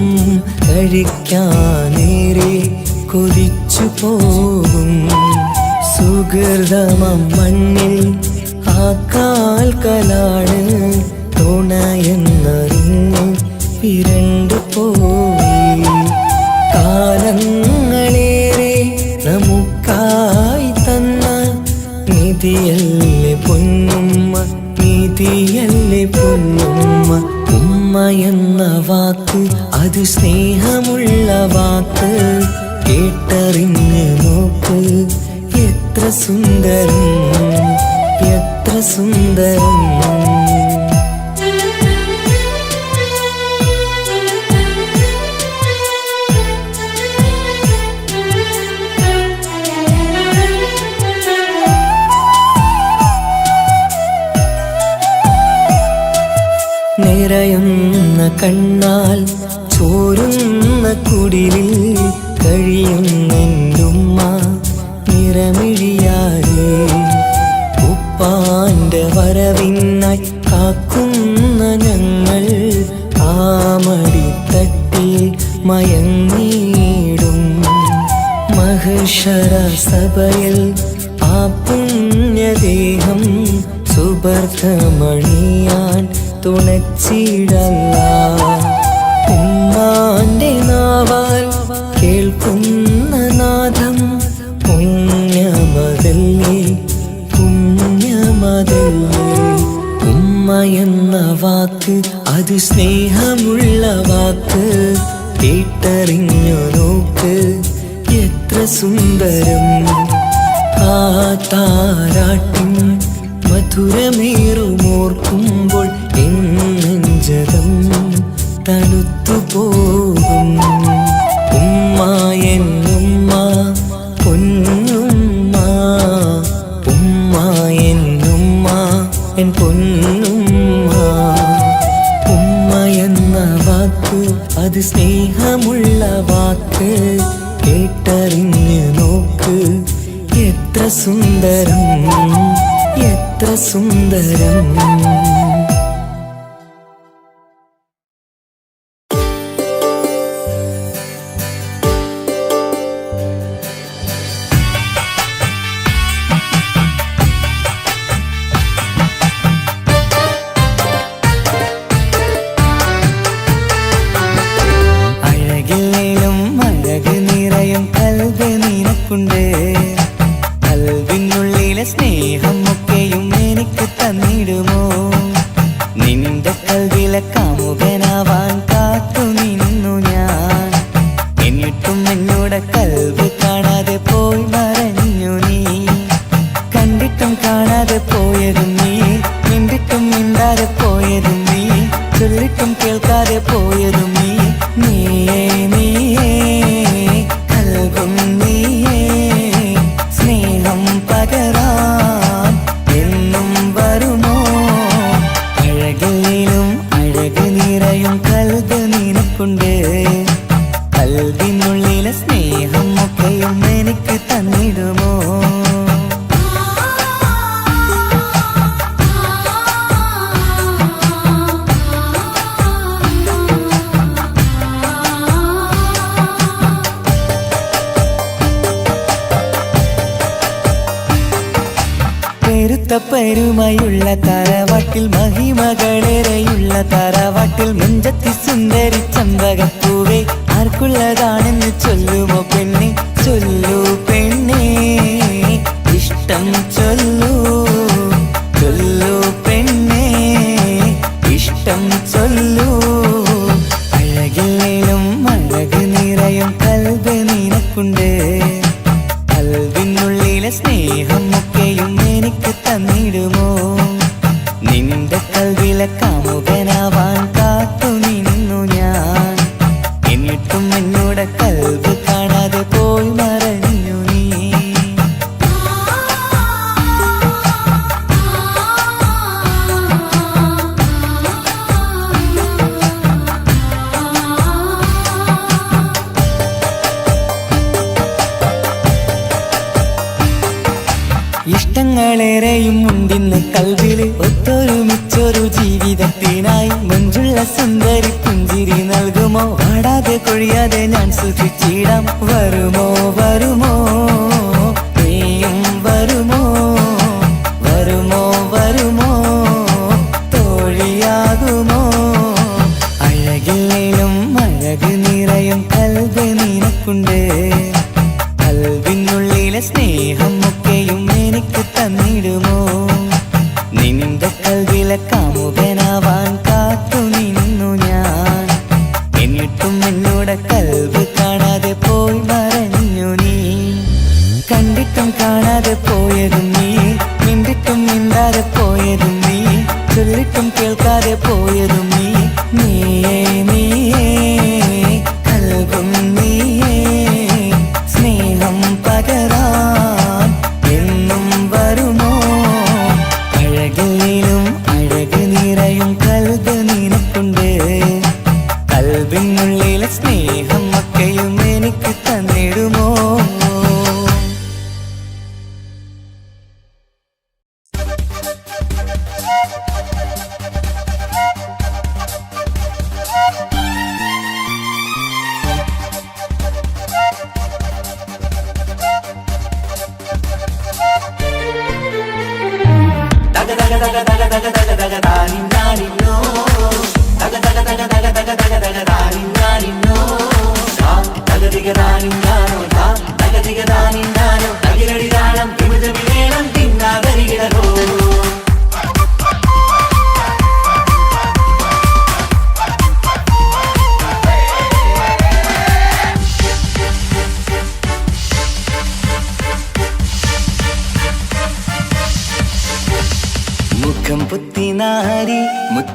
കഴിക്കാനേറെ കൊതിച്ചു പോകും സുഹൃതമം മണ്ണിൽ ആ കാൽക്കലാണ് തുണയെന്നറിഞ്ഞ് പിരണ്ടു പോയി കാലങ്ങളേറെ നമുക്കായി തന്ന നിധിയല്ലേ പൊന്നുമ്മ നിധിയല്ലേ പൊന്നുമ്മ ഉമ്മ എന്ന വാക്ക് അത് സ്നേഹമുള്ള വാക്ക് കേട്ടറിഞ്ഞ് നോക്ക് എത്ര സുന്ദരം എത്ര സുന്ദരം നിറയുന്ന കണ്ണാൽ ചോരുന്ന കുടിലിൽ കഴിയുന്നെന്റുമ്മ നിറമിഴിയാരേ ഉപ്പാന്റെ വരവിനായി കാക്കുന്ന ഞങ്ങൾ ആ മടിത്തട്ടിൽ മയങ്ങിയിടും മഹശര സഭയിൽ ആ പുണ്യദേഹം സുബർദ്ധമണിയാൻ തുണച്ചിടല്ല ഉമ്മാന്റെ നാവാൽ കേൾക്കുന്ന നാദം പുണ്യമതല്ലേ പുണ്യമതല്ലേ ഉമ്മ എന്ന വാക്ക് അത് അത് സ്നേഹമുള്ള വാക്ക് കേട്ടറിഞ്ഞു നോക്ക് എത്ര സുന്ദരം ആ താരാട്ടിൻ മധുരമേറുമോർക്കുമ്പോൾ എൻ നെഞ്ചകം തണുത്തു പോകും ഉമ്മ എന്നുമ്മ പൊന്നുമ്മ ഉമ്മ എന്നുമ്മ എൻ പൊന്നുമ്മ ഉമ്മ എന്ന വാക്ക് അത് സ്നേഹമുള്ള വാക്ക് കേട്ടറിഞ്ഞ് നോക്ക് എത്ര സുന്ദരം എത്ര സുന്ദരം. അഴകില്ലേലും അഴക് നിറയും കൽബ് നിനക്കുണ്ട് കൽബിനുള്ളിലെ സ്നേഹം ഒക്കെയും എനിക്ക് തന്നിടുമോ നിന്റെ കൽവിലെ കാമുകനാവാൻ കാത്തു നിന്നു ഞാൻ എന്നിട്ടും എന്നോട് കൽബ് കാണാതെ പോയി മറഞ്ഞു നീ കണ്ടിട്ടും കാണാതെ പോയതും നീ മിണ്ടിട്ടും മിണ്ടാതെ പോയതും നീ ചൊല്ലിട്ടും കേൾക്കാതെ പോയതും നീ നീയേ നീയേ കൽബും നീയേ സ്നേഹം പകരാൻ എന്നും വരുമോ അഴകിലും അഴക് നിറയും കൽബ് നിനക്കുണ്ട് കൽബിനുള്ളിലെ സ്നേഹം ഒക്കെയും എനിക്ക് തന്നിടുമോ പെരുത്ത പെരുമയുള്ള തറവാട്ടിൽ മഹിമകളേറെയുള്ള തറവാട്ടിൽ മുഞ്ചത്തി സുന്ദരി ചമ്പകപ്പൂവേ ആർക്കുള്ളതാണെന്ന് ചൊല്ലുമോ പെണ്ണെ ചൊല്ലൂ പെണ്ണേ ഇഷ്ടം ചൊല്ലൂ ചൊല്ലൂ പെണ്ണേ ഇഷ്ടം ചൊല്ലൂ അഴകില്ലേലും അഴക് നിറയും കൽബ് നിനക്കുണ്ട് കൽബിനുള്ളിലെ സ്നേഹം ഒക്കെയും എനിക്ക് തന്നിടുമോ നിന്റെ കൽവിലെ കാമുകനാവാൻ കാത്തു നിന്നു ഞാൻ എന്നിട്ടും എന്നോട് കൽബ് കാണാതെ പോയി മറഞ്ഞു നീ ഇഷ്ടങ്ങളേറെയും ഉണ്ടിന്ന് കൽവില് ഒത്തൊരുമിച്ചൊരു ജീവിതത്തിനായി മഞ്ചുള്ള സുന്ദരി പുഞ്ചിരി നൽകുമോ പാടാതെ കൊഴിയാതെ ഞാൻ സൂക്ഷിച്ചിടാം വരുമോ വരുമോ നീയും വരുമോ വരുമോ വരുമോ തോഴിയാകുമോ അഴകില്ലേലും അഴക് നിറയും കൽബ് നിനക്കുണ്ട് കൽബിനുള്ളിലെ സ്നേഹം ഒക്കെയും എനിക്ക് തന്നിടുമോ നിന്റെ കൽവിലെ കാമുകനാവാൻ കാത്തു നിന്നു ഞാൻ എന്നിട്ടും എന്നോട് കൽബ് കാണാതെ പോയി മറഞ്ഞു നീ കണ്ടിട്ടും കാണാതെ പോയതും നീ മിണ്ടിട്ടും മിണ്ടാതെ പോയതും നീ ചൊല്ലിട്ടും കേൾക്കാതെ പോയതും നീ നീയേ നീയേ കൽബും നീയേ സ്നേഹം പകരാൻ എന്നും വരുമോ അഴകിലും അഴക് നിറയും കൽബ് നിനക്കുണ്ട് കൽബിനുള്ളിലെ സ്നേഹം ഒക്കെയും എനിക്ക് തന്നിടുമോ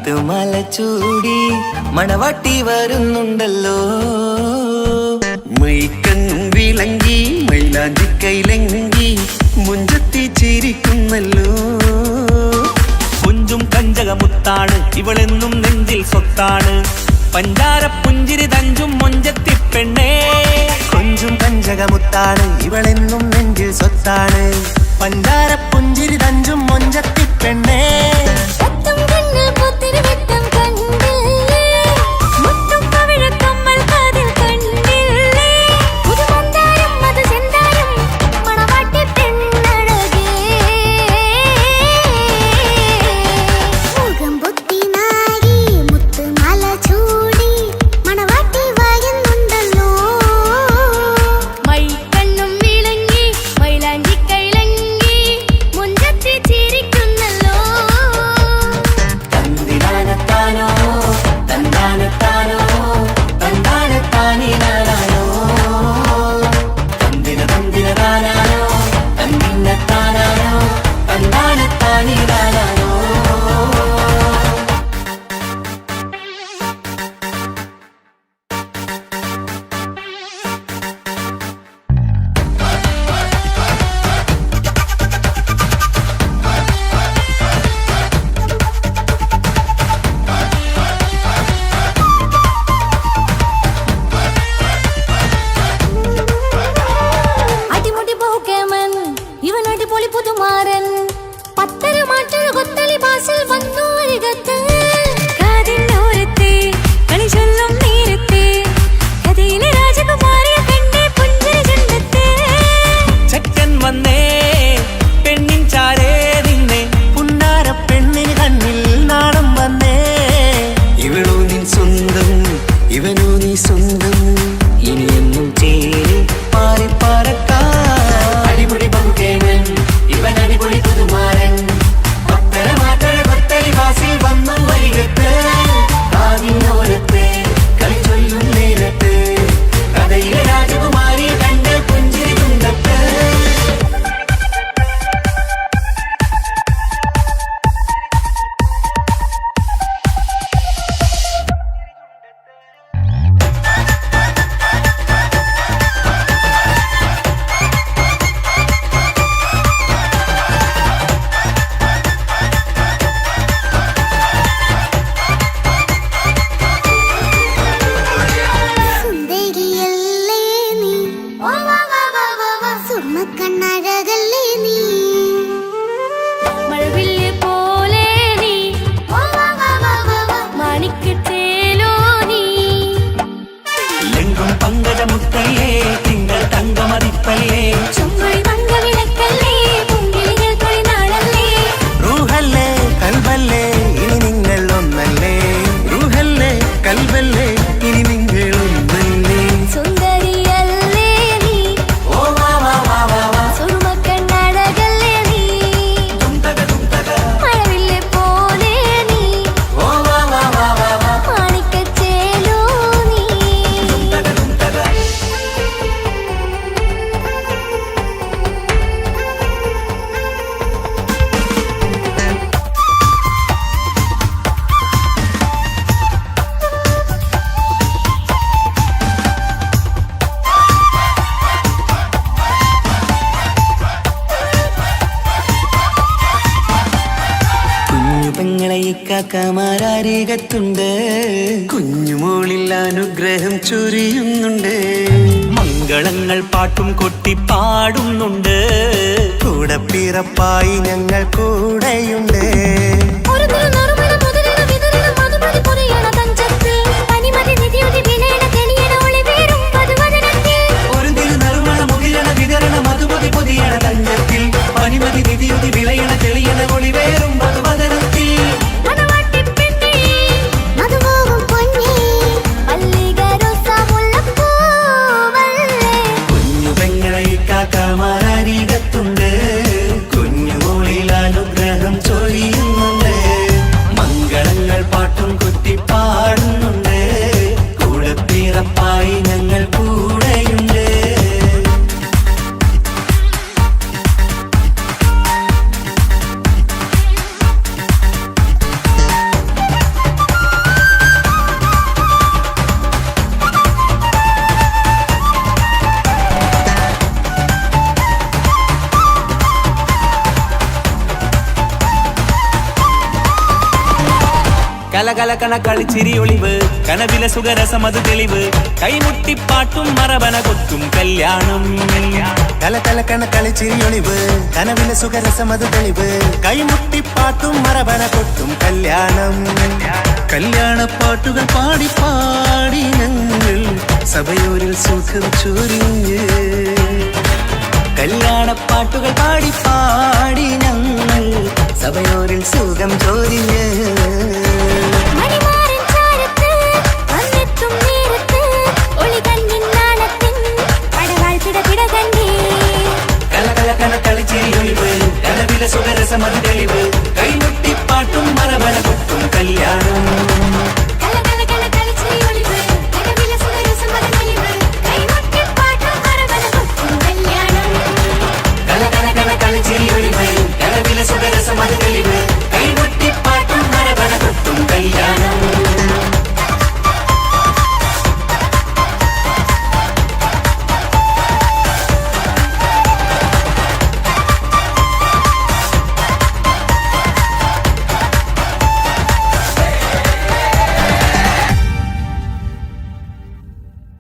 മുട്ടുമല ചൂടി മണവാട്ടി വരുന്നുണ്ടല്ലോ. മൈക്കണ്ണും വിളങ്ങി മൈലാഞ്ചി കൈലങ്കി മുഞ്ചത്തി ചിരിക്കുന്നല്ലോ. കുഞ്ചും കഞ്ചകമുത്താണ് ഇവളെന്നും നെഞ്ചിൽ സ്വത്താണ്. പഞ്ചാര പുഞ്ചിരി തഞ്ചും മൊഞ്ചത്തി പെണ്ണേ. കൊഞ്ചും കഞ്ചകമുത്താണ് ഇവളെന്നും നെഞ്ചിൽ സ്വത്താണ്. പഞ്ചാര പുഞ്ചിരി തഞ്ചും മൊഞ്ചത്തി പെണ്ണേ. സത്തം കണ്ണിൽ പുത്തിരി വെട്ടം കണ്ടില്ലേ, മുത്തും പവിഴക്കമ്മൽ കാതിൽ കണ്ടില്ലേ, പുതുമന്ദാരം മധുചന്ദാരം മണവാട്ടി പെണ്ണഴകേ. മുഖം പൊത്തി നാരി മുത്തുമാല ചൂടി മണവാട്ടി വരുന്നുണ്ടല്ലോ. മൈക്കണ്ണും വിളങ്ങി മൈലാഞ്ചി കൈലങ്കി മുഞ്ചത്തി ചിരിക്കുന്നല്ലോ. തന്തിനാനത്താനോ തന്താനത്താനോ തന്താനത്താനിനാനോ തന്തിന തന്തിനതാനാനോ തന്തിന്നത്താനാനോ തന്താനത്താനിനാനോ. അടിമുടി പോകേമൻ ഇവൻ അടിപൊളി പുതുമാരൻ. പത്തര മാറ്റൊരു കൊത്തളി ബാസിൽ വന്നു അരികത്ത്. കാതിനോരത്തെ കളി ചൊല്ലും നേരത്തെ കഥയിലെ രാജകുമാരിയെ കണ്ടേ പുഞ്ചിരി ചെന്നത്തെ. ചെക്കൻ വന്നേ പെണ്ണിൻ ചാരേ നിന്നെ. പുന്നാര പെണ്ണിന് കണ്ണിൽ നാണം വന്നേ. ഇവളോ നിൻ സ്വന്തം ഇവനോ നീ സ്വന്തം. ഇനിയെന്നും ചേരി പാറി പറക്കാം. അടിപൊളി ബഹുകേമൻ ഇവൻ അടിപൊളി പുതുമാരൻ. പത്തര മാറ്റഴ കൊത്തലി വാസിൽ വന്നു വരികത്ത്. കാതിനോരത്ത് കളി ചൊല്ലും നേരത്ത് കഥയിലെ രാജകുമാരി കണ്ട് പുഞ്ചിരി തുണ്ടത്ത്. സുന്ദരിയല്ലേ നീ, സുർമ്മക്കണ്ണഴകല്ലേ നീ, മഴവില്ല് പോലെ നീ, മാണിക്കത്തേലോ നീ. ലെങ്കും പങ്കജമുത്തല്ലേ തിങ്കൾ തങ്കമതിപ്പല്ലേ. ചൊവ്വഴി മംഗവിളക്കല്ലേ പൊങ്കിളികൾ തൊഴിനാളല്ലേ. റൂഹല്ലേ കൽബല്ലേ ഇനി നിങ്ങൾ ഒന്നല്ലേ. റൂഹല്ലേ കൽബല്ലേ ഇനി നിങ്ങൾ ഒന്നല്ലേ. സുന്ദരിയല്ലേ നീ, സുർമ്മക്കണ്ണഴകല്ലേ നീ, മഴവില്ല് പോലെ നീ, മാണിക്കച്ചേലോ നീ. കുഞ്ഞു പെങ്ങളെ ഇക്കാക്കമാരരികത്തുണ്ട്. കുഞ്ഞുമോളിൽ അനുഗ്രഹം ചൊരിയുന്നുണ്ട്. മംഗളങ്ങൾ പാട്ടും കൊട്ടി പാടുന്നുണ്ട്. കൂടെ പിറപ്പായി ഞങ്ങൾ കൂടെയുണ്ട്. ഒരു നറുമണ മുതിരണ വിതരണ മധുമതി പൊതിയണ തഞ്ചത്തിൽ പനിമതി നിധിയുതി വിലയണ തെളിയണ ഒളിവേറും പതുവദനത്തിൽ. ഒരു തിരുനറുമണ മുകിരണ വിതരണ മധുമതി പൊതിയണ തഞ്ചത്തിൽ പനിമതി നിധിയുതി വിളയണ തെളിയണ ഒളിവേറും മധുവദനത്തിൽ. മണവാട്ടി പെണ്ണേ മധുപോകും പൊന്നേ മല്ലികരോസ മുല്ലപ്പൂവല്ലേ. കുഞ്ഞു പെങ്ങളെ കാക്കമാരരികത്തുണ്ട്. കുഞ്ഞുമോളിൽ അനുഗ്രഹം ചൊരിയുന്നുണ്ട്. കലകലകണ കളിച്ചിരി ഒളിവ് കനവില സുഖരസമത് തെളിവ് കൈമുട്ടിപ്പാട്ടും മറവന കൊത്തും കല്യാണം കലകലകണ കളിച്ചിരിയൊളിവ് കനവിലെ സുഖരസമത് തെളിവ് കൈമുട്ടിപ്പാട്ടും മറവന കൊട്ടും കല്യാണം കല്യാണപ്പാട്ടുകൾ പാടി പാടി ഞങ്ങൾ സഭയോരിൽ സുഖം ചൊരിഞ്ഞ് കല്യാണപ്പാട്ടുകൾ പാടി പാടി ഞങ്ങൾ സഭയോരിൽ സുഖം ചോരിഞ്ഞ് മണിമാ